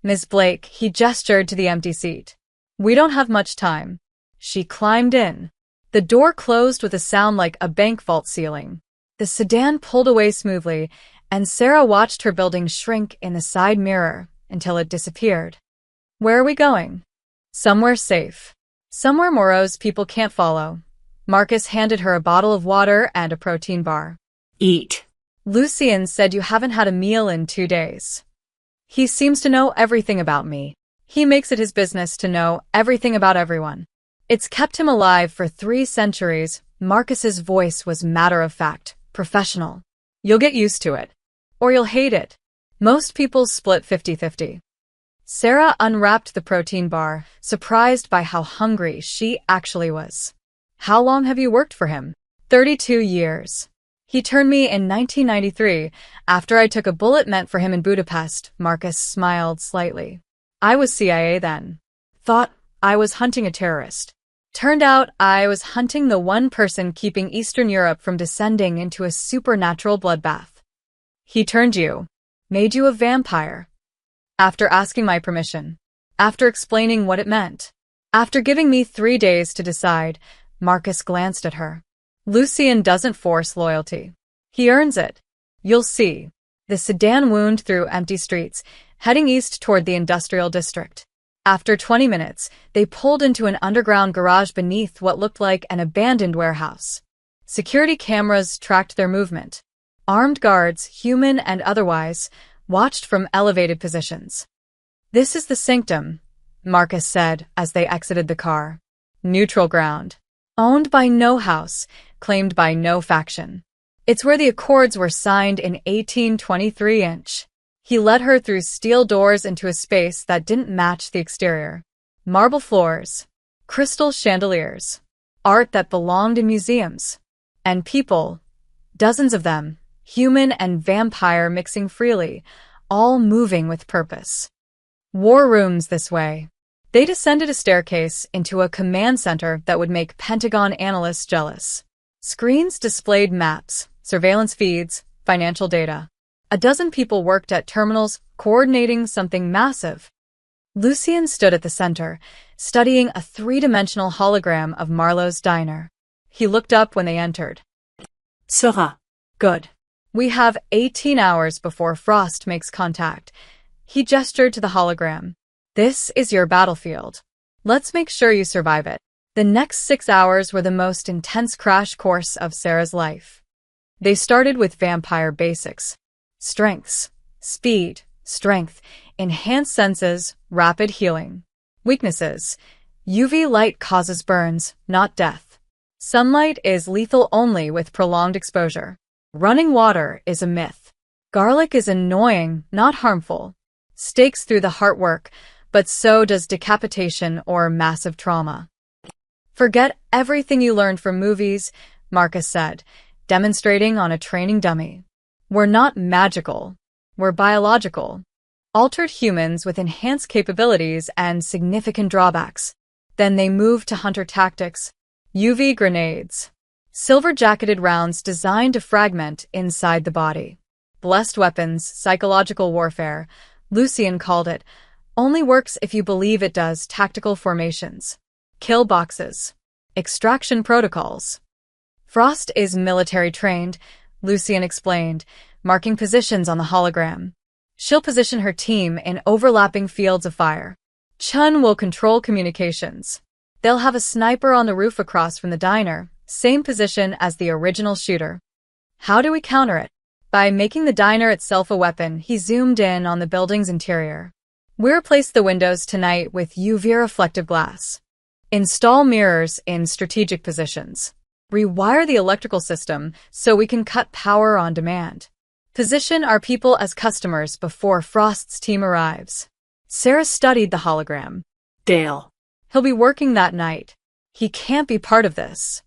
Miss Blake, he gestured to the empty seat. We don't have much time. She climbed in. The door closed with a sound like a bank vault ceiling. The sedan pulled away smoothly, and Sarah watched her building shrink in the side mirror until it disappeared. Where are we going? Somewhere safe. Somewhere Moro's people can't follow. Marcus handed her a bottle of water and a protein bar. Eat. Lucian said you haven't had a meal in 2 days. He seems to know everything about me. He makes it his business to know everything about everyone. It's kept him alive for 3 centuries. Marcus's voice was matter-of-fact, professional. You'll get used to it. Or you'll hate it. Most people split 50-50. Sarah unwrapped the protein bar, surprised by how hungry she actually was. How long have you worked for him? 32 years. He turned me in 1993, after I took a bullet meant for him in Budapest. Marcus smiled slightly. I was CIA then. Thought I was hunting a terrorist. Turned out I was hunting the one person keeping Eastern Europe from descending into a supernatural bloodbath. He turned you. Made you a vampire. After asking my permission. After explaining what it meant. After giving me 3 days to decide. Marcus glanced at her. Lucian doesn't force loyalty. He earns it. You'll see. The sedan wound through empty streets, heading east toward the industrial district. After 20 minutes, they pulled into an underground garage beneath what looked like an abandoned warehouse. Security cameras tracked their movement. Armed guards, human and otherwise, watched from elevated positions. This is the sanctum, Marcus said as they exited the car. Neutral ground. Owned by no house, claimed by no faction. It's where the Accords were signed in 1823. He led her through steel doors into a space that didn't match the exterior. Marble floors, crystal chandeliers, art that belonged in museums. And people, dozens of them, human and vampire mixing freely, all moving with purpose. War rooms this way. They descended a staircase into a command center that would make Pentagon analysts jealous. Screens displayed maps, surveillance feeds, financial data. A dozen people worked at terminals, coordinating something massive. Lucian stood at the center, studying a 3-dimensional hologram of Marlowe's diner. He looked up when they entered. Sera. Good. We have 18 hours before Frost makes contact. He gestured to the hologram. This is your battlefield. Let's make sure you survive it. The next 6 hours were the most intense crash course of Sarah's life. They started with vampire basics. Strengths, speed, strength, enhanced senses, rapid healing. Weaknesses. UV light causes burns, not death. Sunlight is lethal only with prolonged exposure. Running water is a myth. Garlic is annoying, not harmful. Stakes through the heart work, but so does decapitation or massive trauma. Forget everything you learned from movies, Marcus said, demonstrating on a training dummy. We're not magical. We're biological. Altered humans with enhanced capabilities and significant drawbacks. Then they moved to hunter tactics. UV grenades. Silver-jacketed rounds designed to fragment inside the body. Blessed weapons, psychological warfare, Lucian called it, only works if you believe it does. Tactical formations. Kill boxes. Extraction protocols. Frost is military trained, Lucian explained, marking positions on the hologram. She'll position her team in overlapping fields of fire. Chun will control communications. They'll have a sniper on the roof across from the diner, same position as the original shooter. How do we counter it? By making the diner itself a weapon. He zoomed in on the building's interior. We replace the windows tonight with UV reflective glass. Install mirrors in strategic positions. Rewire the electrical system so we can cut power on demand. Position our people as customers before Frost's team arrives. Sarah studied the hologram. Dale. He'll be working that night. He can't be part of this.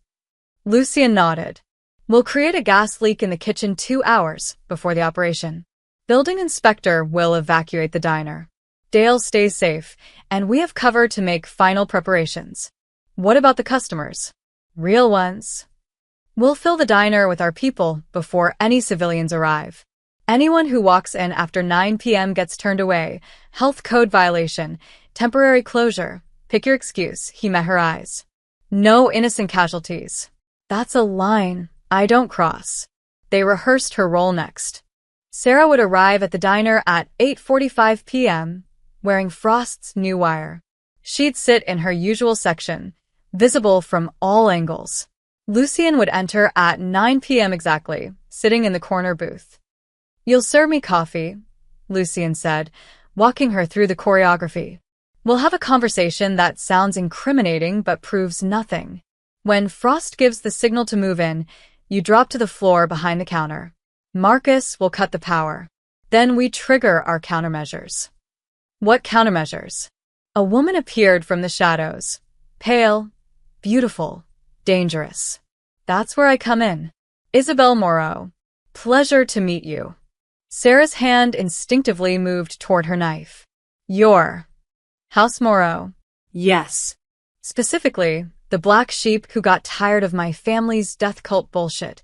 Lucian nodded. We'll create a gas leak in the kitchen 2 hours before the operation. Building inspector will evacuate the diner. Dale stays safe, and we have cover to make final preparations. What about the customers? Real ones. We'll fill the diner with our people before any civilians arrive. Anyone who walks in after 9 p.m. gets turned away. Health code violation. Temporary closure. Pick your excuse. He met her eyes. No innocent casualties. That's a line I don't cross. They rehearsed her role next. Sarah would arrive at the diner at 8:45 p.m., wearing Frost's new wire. She'd sit in her usual section, visible from all angles. Lucian would enter at 9 p.m. exactly, sitting in the corner booth. You'll serve me coffee, Lucian said, walking her through the choreography. We'll have a conversation that sounds incriminating but proves nothing. When Frost gives the signal to move in, you drop to the floor behind the counter. Marcus will cut the power. Then we trigger our countermeasures. What countermeasures? A woman appeared from the shadows. Pale, beautiful, dangerous. That's where I come in. Isabel Moreau. Pleasure to meet you. Sarah's hand instinctively moved toward her knife. Your House Moreau. Yes. Specifically, the black sheep who got tired of my family's death cult bullshit.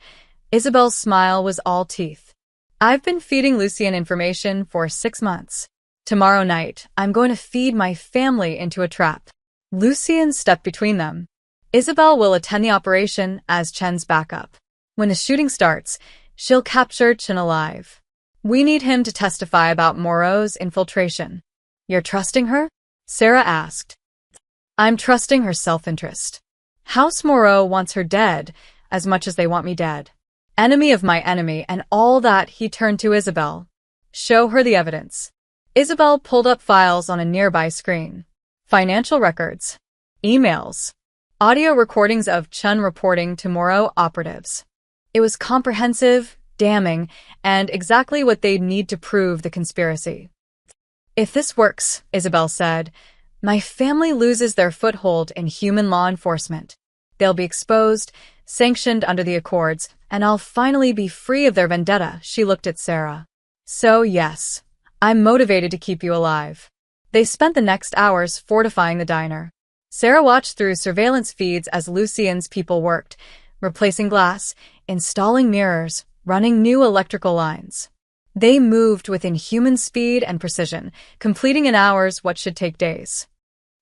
Isabel's smile was all teeth. I've been feeding Lucian information for 6 months. Tomorrow night, I'm going to feed my family into a trap. Lucian stepped between them. Isabel will attend the operation as Chen's backup. When the shooting starts, she'll capture Chen alive. We need him to testify about Moreau's infiltration. You're trusting her? Sarah asked. I'm trusting her self-interest. House Moreau wants her dead as much as they want me dead. Enemy of my enemy and all that. He turned to Isabel. Show her the evidence. Isabel pulled up files on a nearby screen. Financial records. Emails. Audio recordings of Chun reporting to Moreau operatives. It was comprehensive, damning, and exactly what they'd need to prove the conspiracy. If this works, Isabel said, my family loses their foothold in human law enforcement. They'll be exposed, sanctioned under the Accords, and I'll finally be free of their vendetta. She looked at Sarah. So yes, I'm motivated to keep you alive. They spent the next hours fortifying the diner. Sarah watched through surveillance feeds as Lucian's people worked, replacing glass, installing mirrors, running new electrical lines. They moved with inhuman speed and precision, completing in hours what should take days.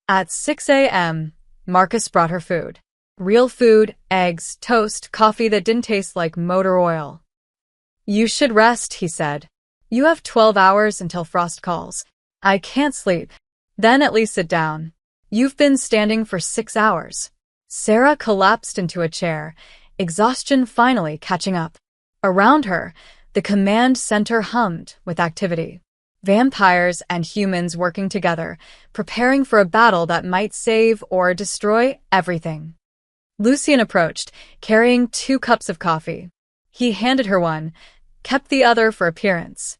At 6 a.m., Marcus brought her food. Real food, eggs, toast, coffee that didn't taste like motor oil. You should rest, he said. You have 12 hours until Frost calls. I can't sleep. Then at least sit down. You've been standing for 6 hours. Sarah collapsed into a chair, exhaustion finally catching up. Around her, the command center hummed with activity. Vampires and humans working together, preparing for a battle that might save or destroy everything. Lucien approached, carrying 2 cups of coffee. He handed her one, kept the other for appearance.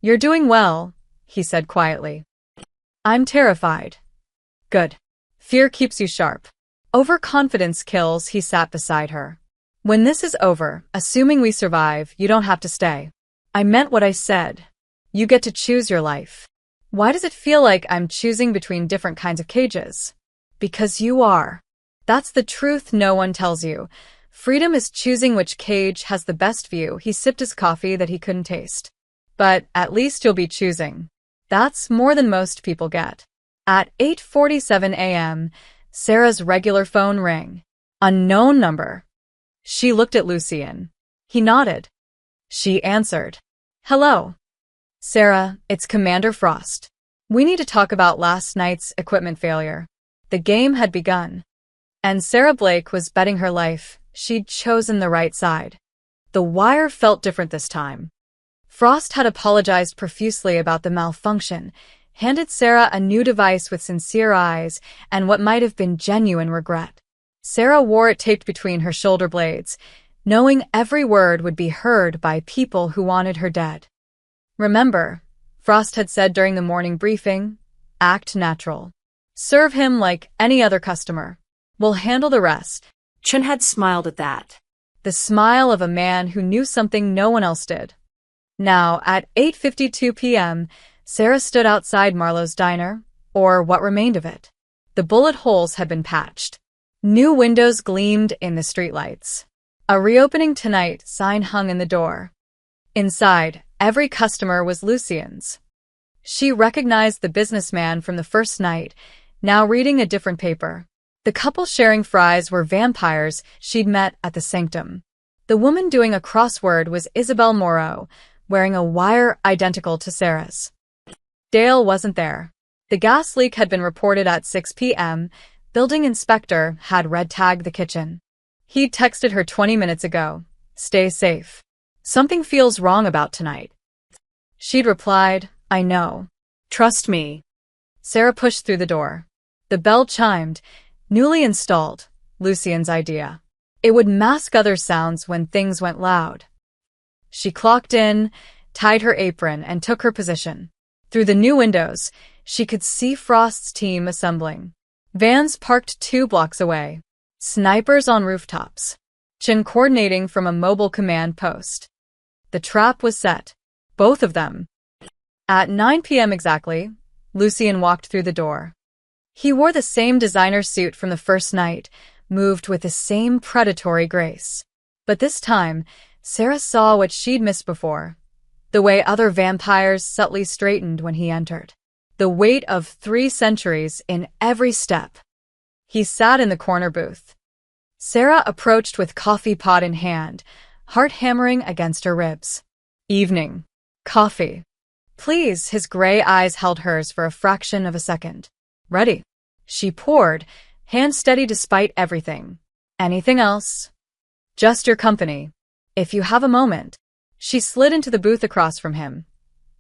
You're doing well, he said quietly. I'm terrified. Good. Fear keeps you sharp. Overconfidence kills, he sat beside her. When this is over, assuming we survive, you don't have to stay. I meant what I said. You get to choose your life. Why does it feel like I'm choosing between different kinds of cages? Because you are. That's the truth no one tells you. Freedom is choosing which cage has the best view. He sipped his coffee that he couldn't taste. But at least you'll be choosing. That's more than most people get. At 8:47 a.m., Sarah's regular phone rang. Unknown number. She looked at Lucien. He nodded. She answered. Hello. Sarah, it's Commander Frost. We need to talk about last night's equipment failure. The game had begun. And Sarah Blake was betting her life. She'd chosen the right side. The wire felt different this time. Frost had apologized profusely about the malfunction, handed Sarah a new device with sincere eyes and what might have been genuine regret. Sarah wore it taped between her shoulder blades, knowing every word would be heard by people who wanted her dead. Remember, Frost had said during the morning briefing, act natural. Serve him like any other customer. We'll handle the rest. Chen had smiled at that. The smile of a man who knew something no one else did. Now, at 8:52 p.m., Sarah stood outside Marlowe's diner, or what remained of it. The bullet holes had been patched. New windows gleamed in the streetlights. A reopening tonight sign hung in the door. Inside, every customer was Lucien's. She recognized the businessman from the first night, now reading a different paper. The couple sharing fries were vampires she'd met at the Sanctum. The woman doing a crossword was Isabel Moreau, wearing a wire identical to Sarah's. Dale wasn't there. The gas leak had been reported at 6 p.m. Building inspector had red-tagged the kitchen. He'd texted her 20 minutes ago, stay safe. Something feels wrong about tonight. She'd replied, I know. Trust me. Sarah pushed through the door. The bell chimed, newly installed, Lucien's idea. It would mask other sounds when things went loud. She clocked in, tied her apron, and took her position. Through the new windows, she could see Frost's team assembling. Vans parked 2 blocks away. Snipers on rooftops. Chen coordinating from a mobile command post. The trap was set. Both of them. At 9 p.m. exactly, Lucien walked through the door. He wore the same designer suit from the first night, moved with the same predatory grace. But this time, Sarah saw what she'd missed before. The way other vampires subtly straightened when he entered. The weight of 3 centuries in every step. He sat in the corner booth. Sarah approached with coffee pot in hand, heart hammering against her ribs. Evening. Coffee. Please, his gray eyes held hers for a fraction of a second. Ready. She poured, hand steady despite everything. Anything else? Just your company. If you have a moment. She slid into the booth across from him.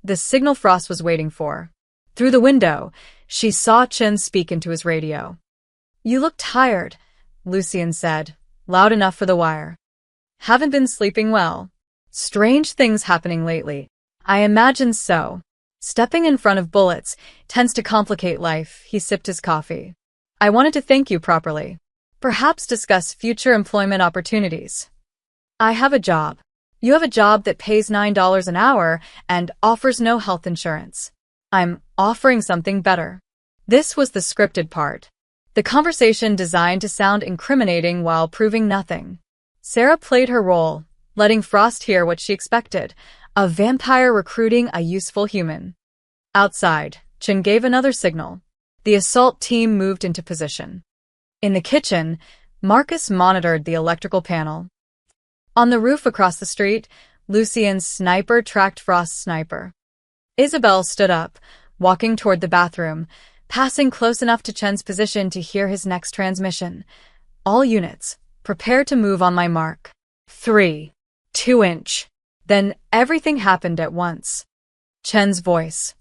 The signal Frost was waiting for. Through the window, she saw Chen speak into his radio. You look tired, Lucien said, loud enough for the wire. Haven't been sleeping well. Strange things happening lately. I imagine so. Stepping in front of bullets tends to complicate life. He sipped his coffee. I wanted to thank you properly. Perhaps discuss future employment opportunities. I have a job. You have a job that pays $9 an hour and offers no health insurance. I'm offering something better. This was the scripted part. The conversation designed to sound incriminating while proving nothing. Sarah played her role, letting Frost hear what she expected, a vampire recruiting a useful human. Outside, Chen gave another signal. The assault team moved into position. In the kitchen, Marcus monitored the electrical panel. On the roof across the street, Lucien's sniper tracked Frost's sniper. Isabel stood up, walking toward the bathroom, passing close enough to Chen's position to hear his next transmission. All units, prepare to move on my mark. 3. 2-inch. Then everything happened at once. Chen's voice.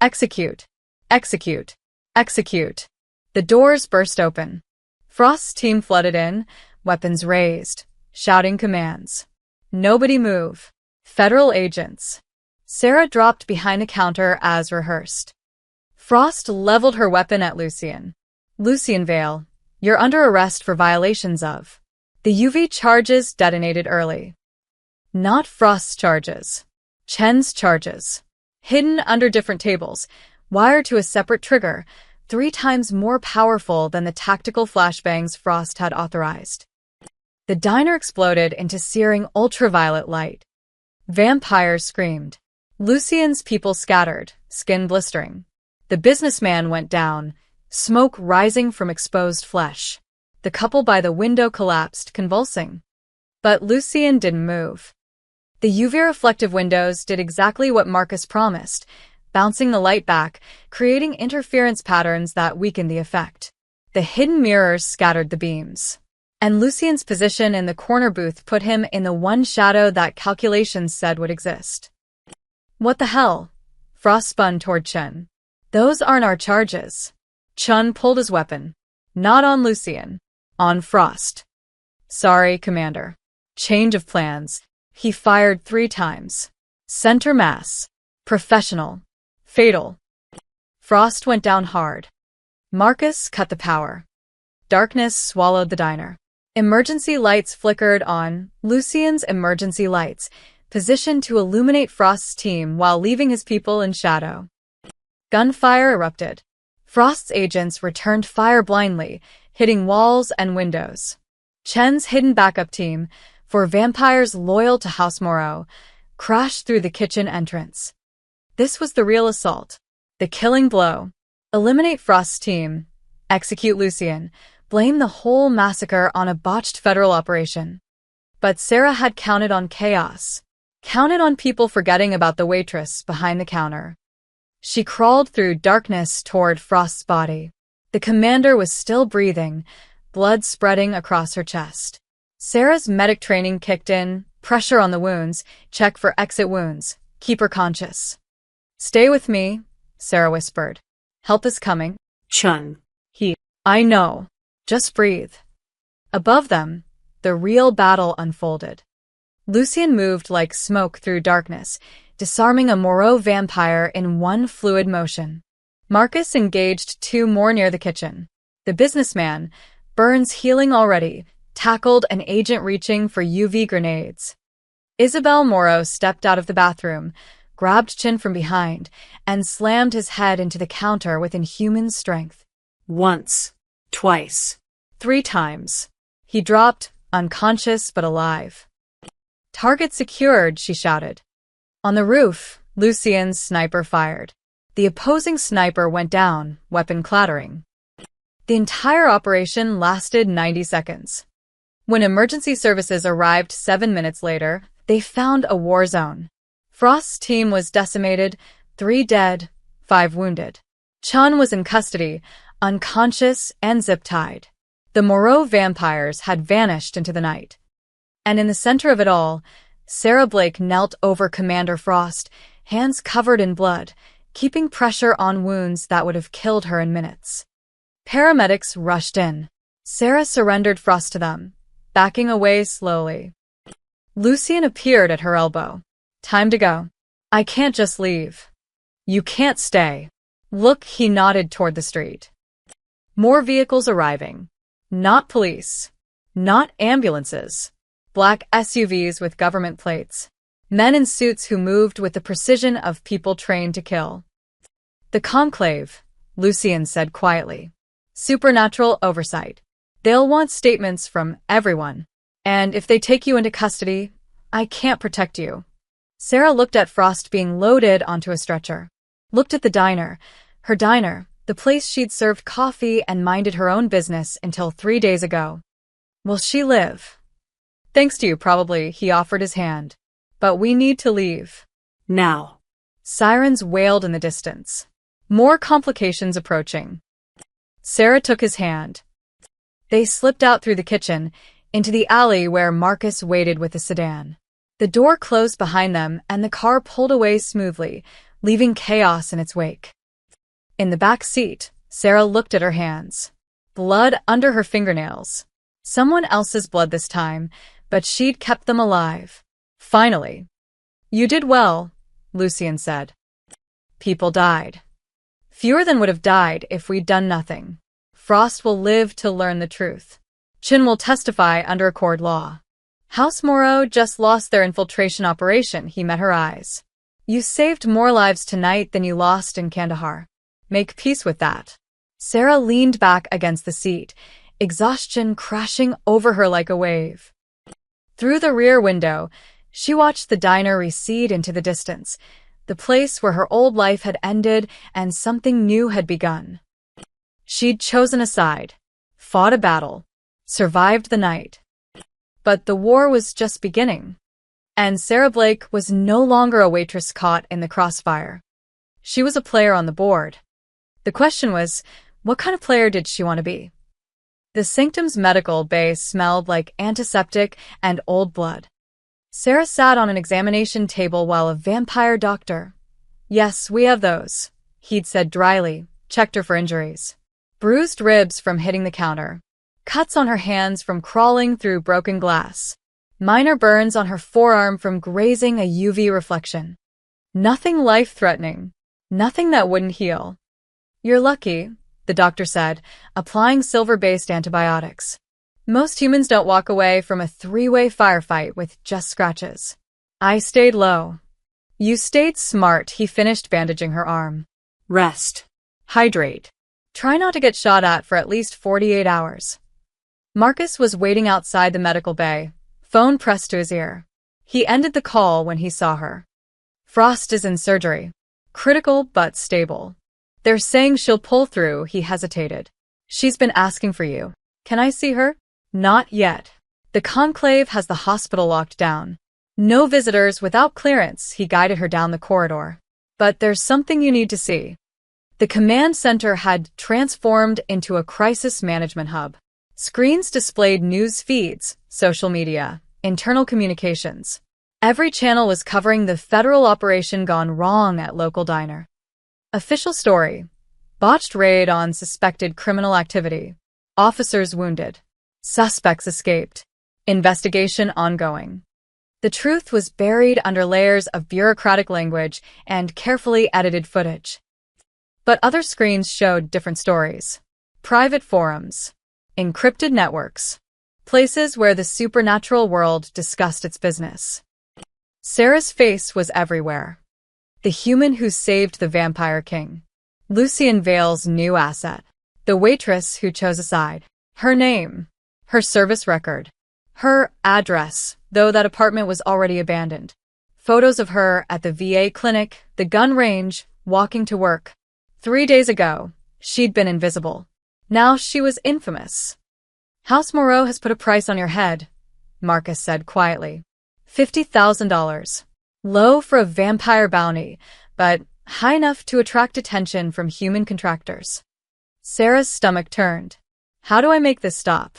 Execute. Execute. Execute. The doors burst open. Frost's team flooded in, weapons raised, shouting commands. Nobody move. Federal agents. Sarah dropped behind a counter as rehearsed. Frost leveled her weapon at Lucien. Lucien Vale, you're under arrest for violations of. The UV charges detonated early. Not Frost's charges. Chen's charges. Hidden under different tables, wired to a separate trigger, 3 times more powerful than the tactical flashbangs Frost had authorized. The diner exploded into searing ultraviolet light. Vampires screamed. Lucien's people scattered, skin blistering. The businessman went down, smoke rising from exposed flesh. The couple by the window collapsed, convulsing. But Lucien didn't move. The UV-reflective windows did exactly what Marcus promised, bouncing the light back, creating interference patterns that weakened the effect. The hidden mirrors scattered the beams. And Lucien's position in the corner booth put him in the one shadow that calculations said would exist. What the hell? Frost spun toward Chen. Those aren't our charges. Chen pulled his weapon. Not on Lucien. On Frost. Sorry, Commander. Change of plans. He fired 3 times. Center mass. Professional. Fatal. Frost went down hard. Marcus cut the power. Darkness swallowed the diner. Emergency lights flickered on, Lucien's emergency lights, positioned to illuminate Frost's team while leaving his people in shadow. Gunfire erupted. Frost's agents returned fire blindly, hitting walls and windows. Chen's hidden backup team, for vampires loyal to House Moreau, crashed through the kitchen entrance. This was the real assault. The killing blow. Eliminate Frost's team. Execute Lucien. Blame the whole massacre on a botched federal operation. But Sarah had counted on chaos. Counted on people forgetting about the waitress behind the counter. She crawled through darkness toward Frost's body. The commander was still breathing, blood spreading across her chest. Sarah's medic training kicked in, pressure on the wounds, check for exit wounds, keep her conscious. Stay with me, Sarah whispered. Help is coming. Chun. I know. Just breathe. Above them, the real battle unfolded. Lucien moved like smoke through darkness, disarming a Moreau vampire in one fluid motion. Marcus engaged 2 more near the kitchen. The businessman, burns healing already, tackled an agent reaching for UV grenades. Isabel Moreau stepped out of the bathroom, grabbed Chin from behind, and slammed his head into the counter with inhuman strength. Once. Twice. 3 times. He dropped, unconscious but alive. Target secured, she shouted. On the roof, Lucien's sniper fired. The opposing sniper went down, weapon clattering. The entire operation lasted 90 seconds. When emergency services arrived 7 minutes later, they found a war zone. Frost's team was decimated, 3 dead, 5 wounded. Chun was in custody, unconscious and zip-tied. The Moreau vampires had vanished into the night. And in the center of it all, Sarah Blake knelt over Commander Frost, hands covered in blood, keeping pressure on wounds that would have killed her in minutes. Paramedics rushed in. Sarah surrendered Frost to them, backing away slowly. Lucien appeared at her elbow. Time to go. I can't just leave. You can't stay. Look, he nodded toward the street. More vehicles arriving. Not police. Not ambulances. Black SUVs with government plates. Men in suits who moved with the precision of people trained to kill. The conclave, Lucien said quietly. Supernatural oversight. They'll want statements from everyone. And if they take you into custody, I can't protect you. Sarah looked at Frost being loaded onto a stretcher. Looked at the diner. Her diner, the place she'd served coffee and minded her own business until 3 days ago. Will she live? Thanks to you, probably, he offered his hand. But we need to leave. Now. Sirens wailed in the distance. More complications approaching. Sarah took his hand. They slipped out through the kitchen, into the alley where Marcus waited with the sedan. The door closed behind them and the car pulled away smoothly, leaving chaos in its wake. In the back seat, Sarah looked at her hands. Blood under her fingernails. Someone else's blood this time, but she'd kept them alive. Finally. You did well, Lucien said. People died. Fewer than would have died if we'd done nothing. Frost will live to learn the truth. Chin will testify under a court law. House Moreau just lost their infiltration operation. He met her eyes. You saved more lives tonight than you lost in Kandahar. Make peace with that. Sarah leaned back against the seat, exhaustion crashing over her like a wave. Through the rear window, she watched the diner recede into the distance, the place where her old life had ended and something new had begun. She'd chosen a side, fought a battle, survived the night. But the war was just beginning. And Sarah Blake was no longer a waitress caught in the crossfire. She was a player on the board. The question was, what kind of player did she want to be? The Sanctum's medical bay smelled like antiseptic and old blood. Sarah sat on an examination table while a vampire doctor— Yes, we have those, he'd said dryly, checked her for injuries. Bruised ribs from hitting the counter. Cuts on her hands from crawling through broken glass. Minor burns on her forearm from grazing a UV reflection. Nothing life-threatening. Nothing that wouldn't heal. You're lucky, the doctor said, applying silver-based antibiotics. Most humans don't walk away from a three-way firefight with just scratches. I stayed low. You stayed smart, he finished bandaging her arm. Rest. Hydrate. Try not to get shot at least 48 hours. Marcus was waiting outside the medical bay, phone pressed to his ear. He ended the call when he saw her. Frost is in surgery. Critical but stable. They're saying she'll pull through, he hesitated. She's been asking for you. Can I see her? Not yet. The conclave has the hospital locked down. No visitors without clearance, he guided her down the corridor. But there's something you need to see. The command center had transformed into a crisis management hub. Screens displayed news feeds, social media, internal communications. Every channel was covering the federal operation gone wrong at local diner. Official story. Botched raid on suspected criminal activity. Officers wounded. Suspects escaped. Investigation ongoing. The truth was buried under layers of bureaucratic language and carefully edited footage. But other screens showed different stories. Private forums. Encrypted networks. Places where the supernatural world discussed its business. Sarah's face was everywhere. The human who saved the Vampire King. Lucien Vale's new asset. The waitress who chose a side. Her name. Her service record. Her address, though that apartment was already abandoned. Photos of her at the VA clinic, the gun range, walking to work. 3 days ago, she'd been invisible. Now she was infamous. House Moreau has put a price on your head, Marcus said quietly. $50,000. Low for a vampire bounty, but high enough to attract attention from human contractors. Sarah's stomach turned. How do I make this stop?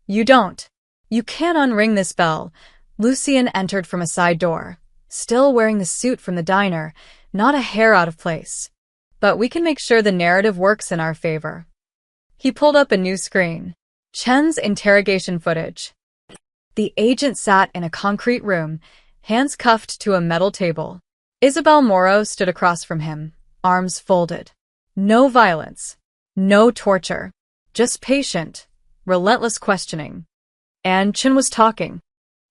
You don't. You can't unring this bell. Lucien entered from a side door, still wearing the suit from the diner, not a hair out of place. But we can make sure the narrative works in our favor. He pulled up a new screen. Chen's interrogation footage. The agent sat in a concrete room, hands cuffed to a metal table. Isabel Moreau stood across from him, arms folded. No violence. No torture. Just patient, relentless questioning. And Chen was talking.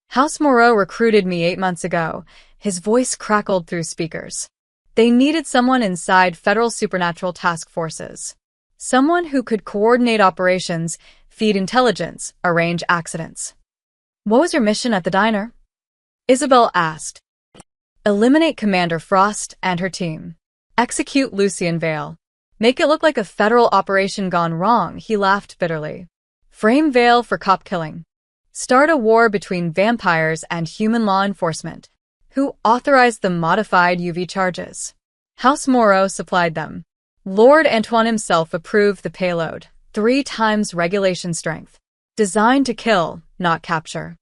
House Moreau recruited me 8 months ago. His voice crackled through speakers. They needed someone inside federal supernatural task forces. Someone who could coordinate operations, feed intelligence, arrange accidents. What was your mission at the diner? Isabel asked. Eliminate Commander Frost and her team. Execute Lucien Vale. Make it look like a federal operation gone wrong, he laughed bitterly. Frame Vale for cop killing. Start a war between vampires and human law enforcement. Who authorized the modified UV charges? House Moreau supplied them. Lord Antoine himself approved the payload, 3 times regulation strength. Designed to kill, not capture.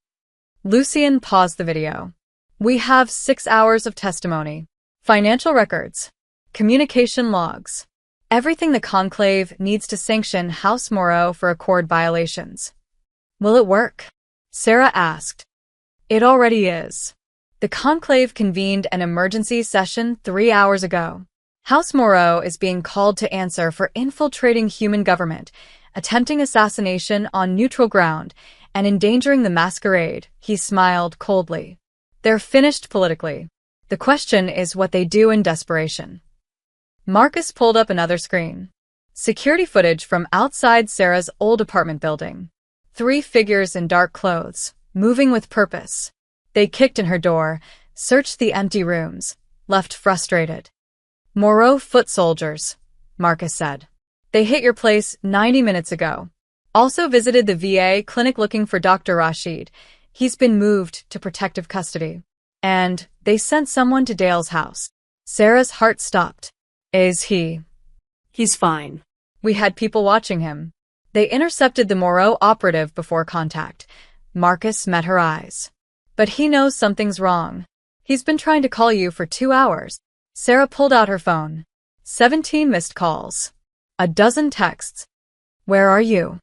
Lucien paused the video. We have 6 hours of testimony. Financial records. Communication logs. Everything the conclave needs to sanction House Moreau for accord violations. Will it work? Sarah asked. It already is. The conclave convened an emergency session 3 hours ago. House Moreau is being called to answer for infiltrating human government, attempting assassination on neutral ground, and endangering the masquerade. He smiled coldly. They're finished politically. The question is what they do in desperation. Marcus pulled up another screen. Security footage from outside Sarah's old apartment building. 3 figures in dark clothes, moving with purpose. They kicked in her door, searched the empty rooms, left frustrated. Moreau foot soldiers, Marcus said. They hit your place 90 minutes ago. Also visited the VA clinic looking for Dr. Rashid. He's been moved to protective custody. And they sent someone to Dale's house. Sarah's heart stopped. Is he? He's fine. We had people watching him. They intercepted the Moreau operative before contact. Marcus met her eyes. But he knows something's wrong. He's been trying to call you for 2 hours. Sarah pulled out her phone. 17 missed calls. A dozen texts. Where are you?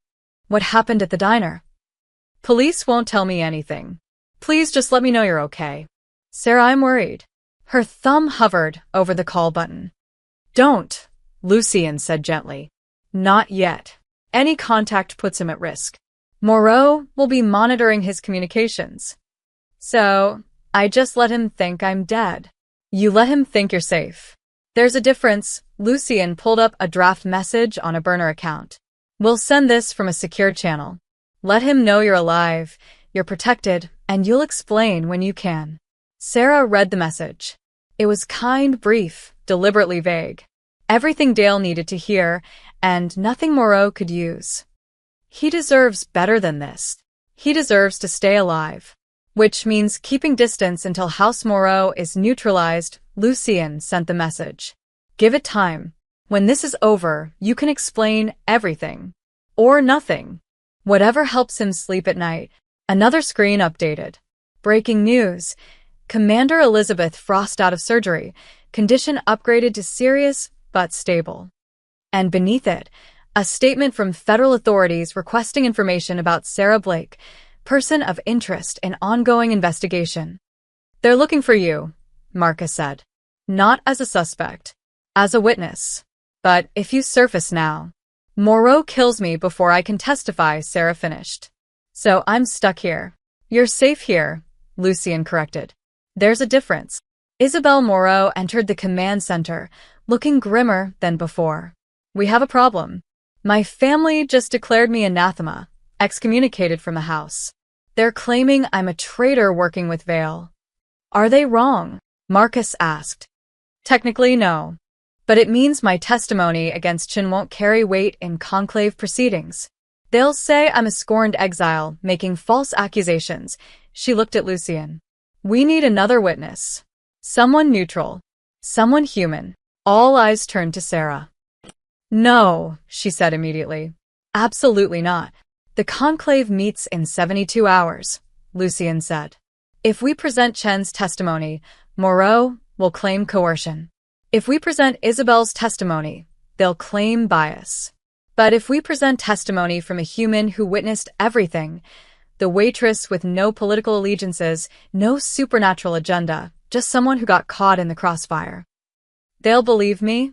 What happened at the diner? Police won't tell me anything. Please just let me know you're okay. Sarah, I'm worried. Her thumb hovered over the call button. Don't, Lucien said gently. Not yet. Any contact puts him at risk. Moreau will be monitoring his communications. So, I just let him think I'm dead. You let him think you're safe. There's a difference. Lucien pulled up a draft message on a burner account. We'll send this from a secure channel. Let him know you're alive, you're protected, and you'll explain when you can. Sarah read the message. It was kind, brief, deliberately vague. Everything Dale needed to hear, and nothing Moreau could use. He deserves better than this. He deserves to stay alive. Which means keeping distance until House Moreau is neutralized. Lucien sent the message. Give it time. When this is over, you can explain everything. Or nothing. Whatever helps him sleep at night. Another screen updated. Breaking news. Commander Elizabeth Frost out of surgery. Condition upgraded to serious, but stable. And beneath it, a statement from federal authorities requesting information about Sarah Blake, person of interest in ongoing investigation. They're looking for you, Marcus said. Not as a suspect. As a witness. But if you surface now, Moreau kills me before I can testify, Sarah finished. So I'm stuck here. You're safe here, Lucien corrected. There's a difference. Isabel Moreau entered the command center, looking grimmer than before. We have a problem. My family just declared me anathema, excommunicated from the house. They're claiming I'm a traitor working with Vale. Are they wrong? Marcus asked. Technically, no. But it means my testimony against Chin won't carry weight in conclave proceedings. They'll say I'm a scorned exile, making false accusations. She looked at Lucien. We need another witness. Someone neutral. Someone human. All eyes turned to Sarah. No, she said immediately. Absolutely not. The conclave meets in 72 hours, Lucien said. If we present Chen's testimony, Moreau will claim coercion. If we present Isabel's testimony, they'll claim bias. But if we present testimony from a human who witnessed everything, the waitress with no political allegiances, no supernatural agenda, just someone who got caught in the crossfire, they'll believe me.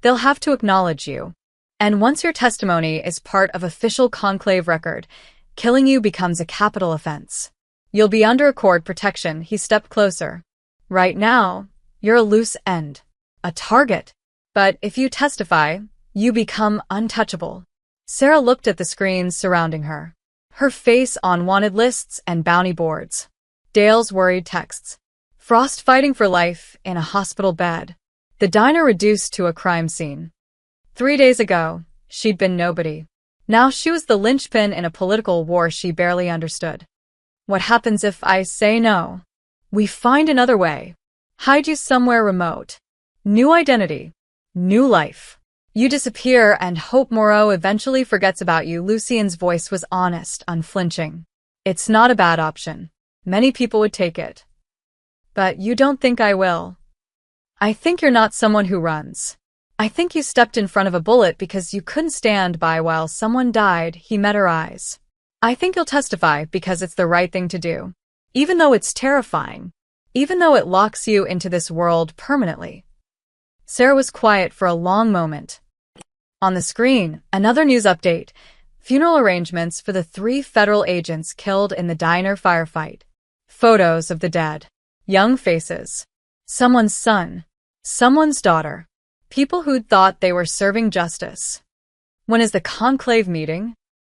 They'll have to acknowledge you. And once your testimony is part of official conclave record, killing you becomes a capital offense. You'll be under accord protection. He stepped closer. Right now, you're a loose end. A target. But if you testify, you become untouchable. Sarah looked at the screens surrounding her. Her face on wanted lists and bounty boards. Dale's worried texts. Frost fighting for life in a hospital bed. The diner reduced to a crime scene. 3 days ago, she'd been nobody. Now she was the linchpin in a political war she barely understood. What happens if I say no? We find another way. Hide you somewhere remote. New identity. New life. You disappear and hope Moreau eventually forgets about you. Lucien's voice was honest, unflinching. It's not a bad option. Many people would take it. But you don't think I will. I think you're not someone who runs. I think you stepped in front of a bullet because you couldn't stand by while someone died. He met her eyes. I think you'll testify because it's the right thing to do. Even though it's terrifying. Even though it locks you into this world permanently. Sarah was quiet for a long moment. On the screen, another news update. Funeral arrangements for the 3 federal agents killed in the diner firefight. Photos of the dead. Young faces. Someone's son. Someone's daughter. People who'd thought they were serving justice. When is the conclave meeting?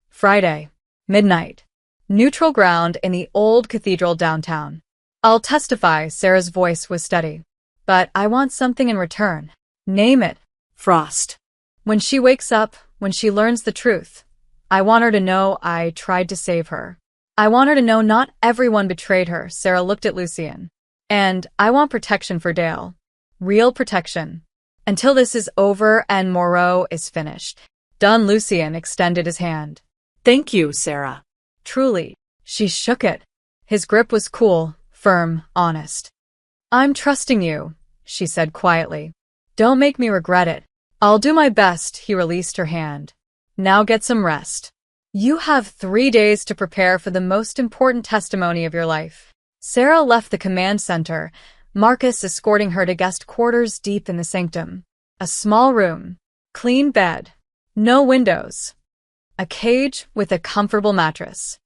Friday. Midnight. Neutral ground in the old cathedral downtown. I'll testify. Sarah's voice was steady. But I want something in return. Name it. Frost. When she wakes up, when she learns the truth, I want her to know I tried to save her. I want her to know not everyone betrayed her. Sarah looked at Lucien. And I want protection for Dale. Real protection. Until this is over and Moreau is finished. Done. Lucien extended his hand. Thank you, Sarah. Truly. She shook it. His grip was cool, firm, honest. I'm trusting you, she said quietly. Don't make me regret it. I'll do my best. He released her hand. Now get some rest. You have 3 days to prepare for the most important testimony of your life. Sarah left the command center, Marcus escorting her to guest quarters deep in the sanctum. A small room. Clean bed. No windows. A cage with a comfortable mattress.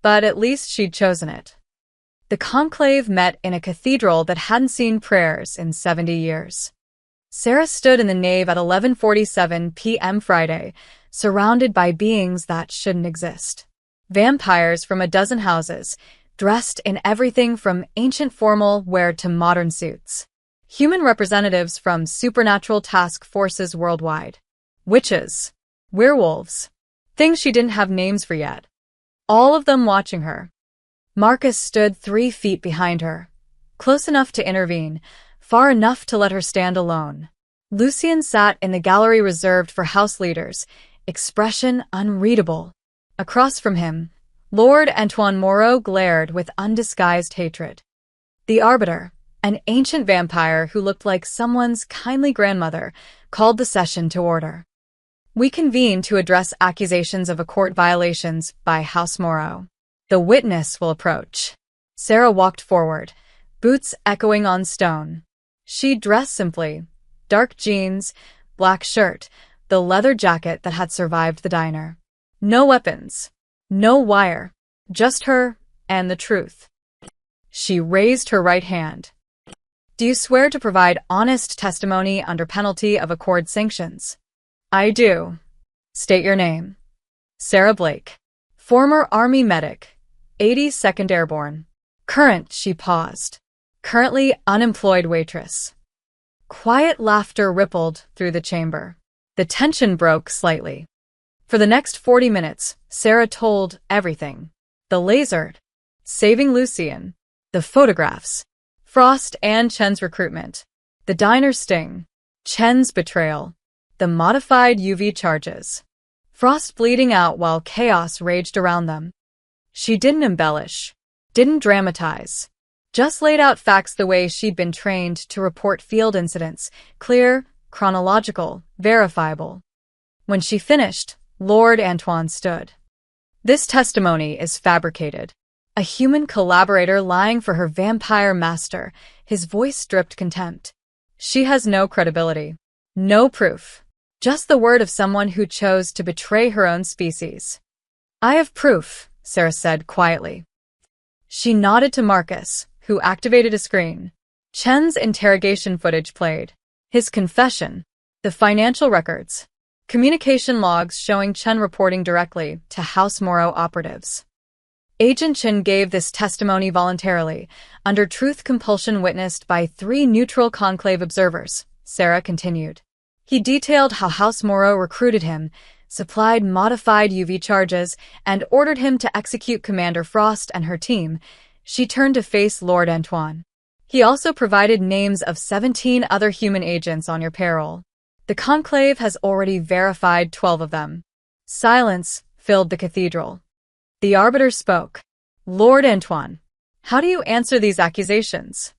But at least she'd chosen it. The conclave met in a cathedral that hadn't seen prayers in 70 years. Sarah stood in the nave at 11:47 p.m. Friday, surrounded by beings that shouldn't exist. Vampires from a dozen houses, dressed in everything from ancient formal wear to modern suits. Human representatives from supernatural task forces worldwide. Witches. Werewolves. Things she didn't have names for yet. All of them watching her. Marcus stood 3 feet behind her, close enough to intervene, far enough to let her stand alone. Lucien sat in the gallery reserved for house leaders, expression unreadable. Across from him, Lord Antoine Moreau glared with undisguised hatred. The Arbiter, an ancient vampire who looked like someone's kindly grandmother, called the session to order. We convene to address accusations of court violations by House Moreau. The witness will approach. Sarah walked forward, boots echoing on stone. She dressed simply. Dark jeans, black shirt, the leather jacket that had survived the diner. No weapons. No wire. Just her and the truth. She raised her right hand. Do you swear to provide honest testimony under penalty of court sanctions? I do. State your name. Sarah Blake. Former Army medic. 82nd Airborne. Current. She paused. Currently unemployed waitress. Quiet laughter rippled through the chamber. The tension broke slightly. For the next 40 minutes, Sarah told everything. The lasered. Saving Lucien. The photographs. Frost and Chen's recruitment. The diner sting. Chen's betrayal. The modified UV charges. Frost bleeding out while chaos raged around them. She didn't embellish. Didn't dramatize. Just laid out facts the way she'd been trained to report field incidents. Clear, chronological, verifiable. When she finished, Lord Antoine stood. This testimony is fabricated. A human collaborator lying for her vampire master. His voice dripped contempt. She has no credibility. No proof. Just the word of someone who chose to betray her own species. I have proof, Sarah said quietly. She nodded to Marcus, who activated a screen. Chen's interrogation footage played. His confession. The financial records. Communication logs showing Chen reporting directly to House Moreau operatives. Agent Chen gave this testimony voluntarily, under truth compulsion witnessed by 3 neutral conclave observers, Sarah continued. He detailed how House Moreau recruited him, supplied modified UV charges, and ordered him to execute Commander Frost and her team, she turned to face Lord Antoine. He also provided names of 17 other human agents on your payroll. The Conclave has already verified 12 of them. Silence filled the cathedral. The Arbiter spoke. Lord Antoine, how do you answer these accusations?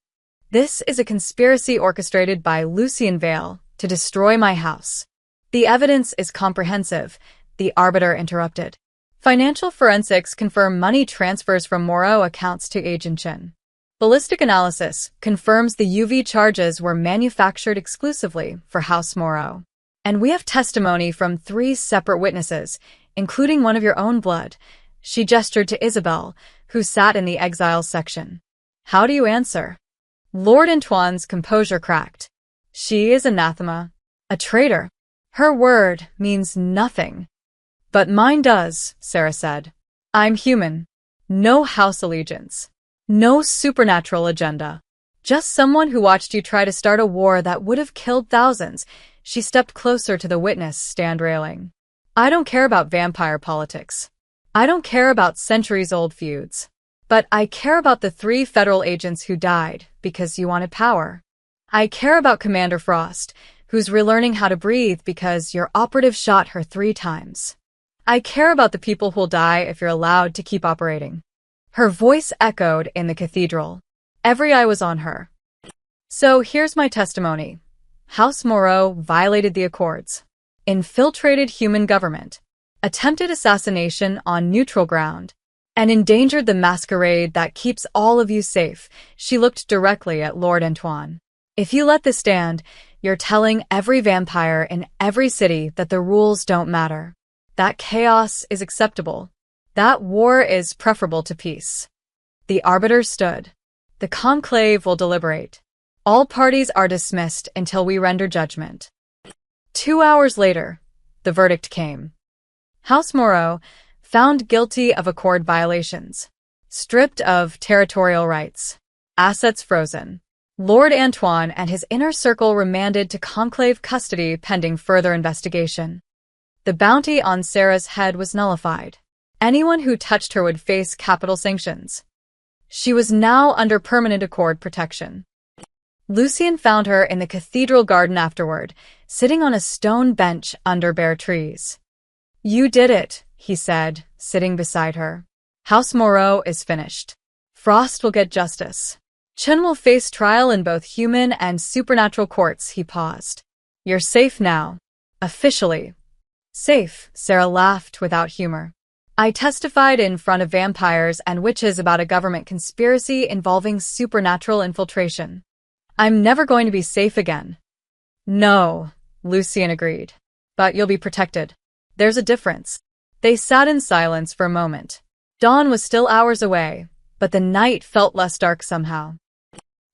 This is a conspiracy orchestrated by Lucien Vale to destroy my house. The evidence is comprehensive, the Arbiter interrupted. Financial forensics confirm money transfers from Moreau accounts to Agent Chen. Ballistic analysis confirms the UV charges were manufactured exclusively for House Moreau. And we have testimony from 3 separate witnesses, including one of your own blood. She gestured to Isabel, who sat in the exiles section. How do you answer? Lord Antoine's composure cracked. She is anathema, a traitor. Her word means nothing. But mine does, Sarah said. I'm human. No house allegiance. No supernatural agenda. Just someone who watched you try to start a war that would have killed thousands. She stepped closer to the witness stand railing. I don't care about vampire politics. I don't care about centuries-old feuds. But I care about the 3 federal agents who died because you wanted power. I care about Commander Frost, who's relearning how to breathe because your operative shot her 3 times. I care about the people who'll die if you're allowed to keep operating. Her voice echoed in the cathedral. Every eye was on her. So here's my testimony. House Moreau violated the accords, infiltrated human government, attempted assassination on neutral ground, and endangered the masquerade that keeps all of you safe. She looked directly at Lord Antoine. If you let this stand, you're telling every vampire in every city that the rules don't matter. That chaos is acceptable. That war is preferable to peace. The Arbiter stood. The Conclave will deliberate. All parties are dismissed until we render judgment. 2 hours later, the verdict came. House Moreau, found guilty of accord violations, stripped of territorial rights, assets frozen. Lord Antoine and his inner circle remanded to Conclave custody pending further investigation. The bounty on Sarah's head was nullified. Anyone who touched her would face capital sanctions. She was now under permanent accord protection. Lucien found her in the cathedral garden afterward, sitting on a stone bench under bare trees. You did it, he said, sitting beside her. House Moreau is finished. Frost will get justice. Chen will face trial in both human and supernatural courts, he paused. You're safe now. Officially. Safe, Sarah laughed without humor. I testified in front of vampires and witches about a government conspiracy involving supernatural infiltration. I'm never going to be safe again. No, Lucien agreed. But you'll be protected. There's a difference. They sat in silence for a moment. Dawn was still hours away, but the night felt less dark somehow.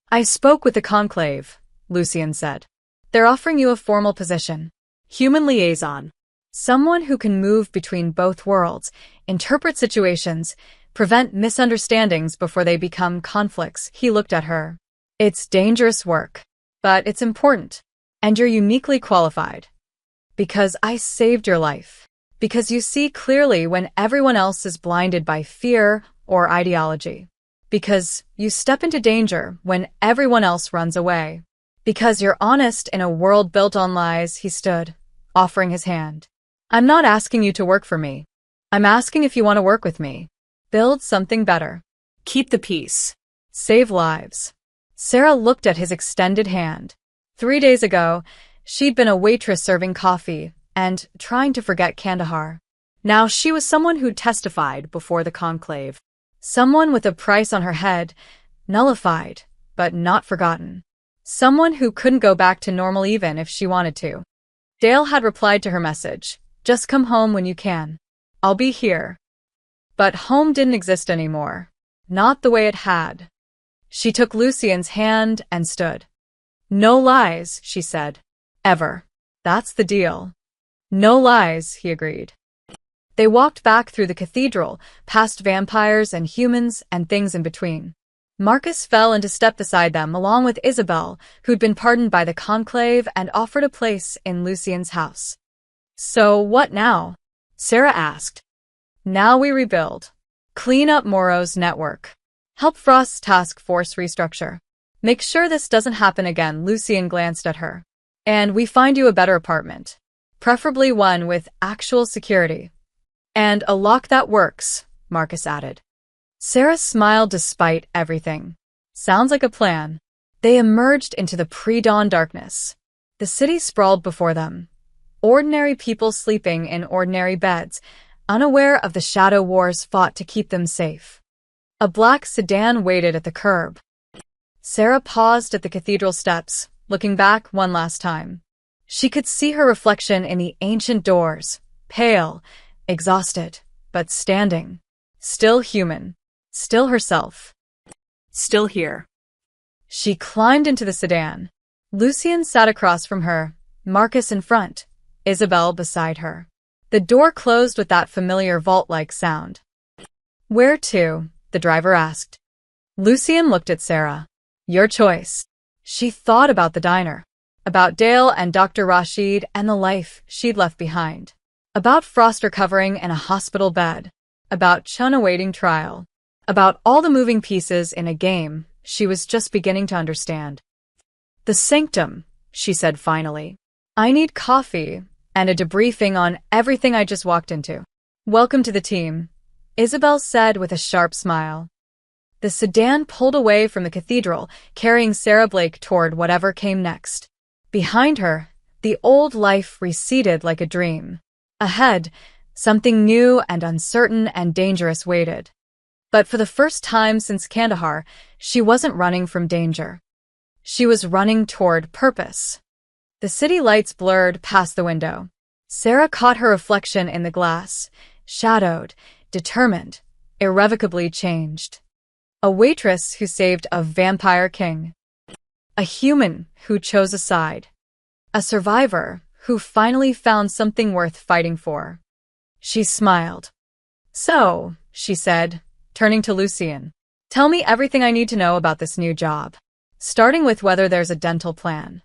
I spoke with the Conclave, Lucien said. They're offering you a formal position. Human liaison. Someone who can move between both worlds, interpret situations, prevent misunderstandings before they become conflicts. He looked at her. It's dangerous work, but it's important. And you're uniquely qualified. Because I saved your life. Because you see clearly when everyone else is blinded by fear or ideology. Because you step into danger when everyone else runs away. Because you're honest in a world built on lies. He stood, offering his hand. I'm not asking you to work for me. I'm asking if you want to work with me. Build something better. Keep the peace. Save lives. Sarah looked at his extended hand. 3 days ago, she'd been a waitress serving coffee and trying to forget Kandahar. Now she was someone who testified before the Conclave. Someone with a price on her head, nullified, but not forgotten. Someone who couldn't go back to normal even if she wanted to. Dale had replied to her message. Just come home when you can. I'll be here. But home didn't exist anymore. Not the way it had. She took Lucien's hand and stood. No lies, she said. Ever. That's the deal. No lies, he agreed. They walked back through the cathedral, past vampires and humans and things in between. Marcus fell into step beside them along with Isabel, who'd been pardoned by the Conclave and offered a place in Lucien's house. So what now? Sarah asked. Now we rebuild. Clean up Morrow's network. Help Frost's task force restructure. Make sure this doesn't happen again, Lucian glanced at her. And we find you a better apartment. Preferably one with actual security. And a lock that works, Marcus added. Sarah smiled despite everything. Sounds like a plan. They emerged into the pre-dawn darkness. The city sprawled before them. Ordinary people sleeping in ordinary beds, unaware of the shadow wars fought to keep them safe. A black sedan waited at the curb. Sarah paused at the cathedral steps, looking back one last time. She could see her reflection in the ancient doors, pale, exhausted, but standing. Still human. Still herself. Still here. She climbed into the sedan. Lucian sat across from her, Marcus in front, Isabel beside her. The door closed with that familiar vault-like sound. Where to? The driver asked. Lucian looked at Sarah. Your choice. She thought about the diner, about Dale and Dr. Rashid and the life she'd left behind, about Frost recovering in a hospital bed, about Chun awaiting trial, about all the moving pieces in a game she was just beginning to understand. The sanctum, she said finally. I need coffee and a debriefing on everything I just walked into. Welcome to the team, Isabel said with a sharp smile. The sedan pulled away from the cathedral, carrying Sarah Blake toward whatever came next. Behind her, the old life receded like a dream. Ahead, something new and uncertain and dangerous waited. But for the first time since Kandahar, she wasn't running from danger. She was running toward purpose. The city lights blurred past the window. Sarah caught her reflection in the glass, shadowed, determined, irrevocably changed. A waitress who saved a vampire king. A human who chose a side. A survivor who finally found something worth fighting for. She smiled. So, she said, turning to Lucian, tell me everything I need to know about this new job, starting with whether there's a dental plan.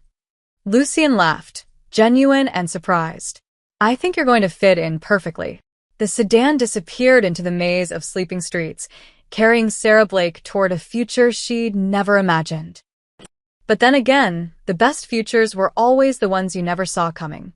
Lucian laughed, genuine and surprised. I think you're going to fit in perfectly. The sedan disappeared into the maze of sleeping streets, carrying Sarah Blake toward a future she'd never imagined. But then again, the best futures were always the ones you never saw coming.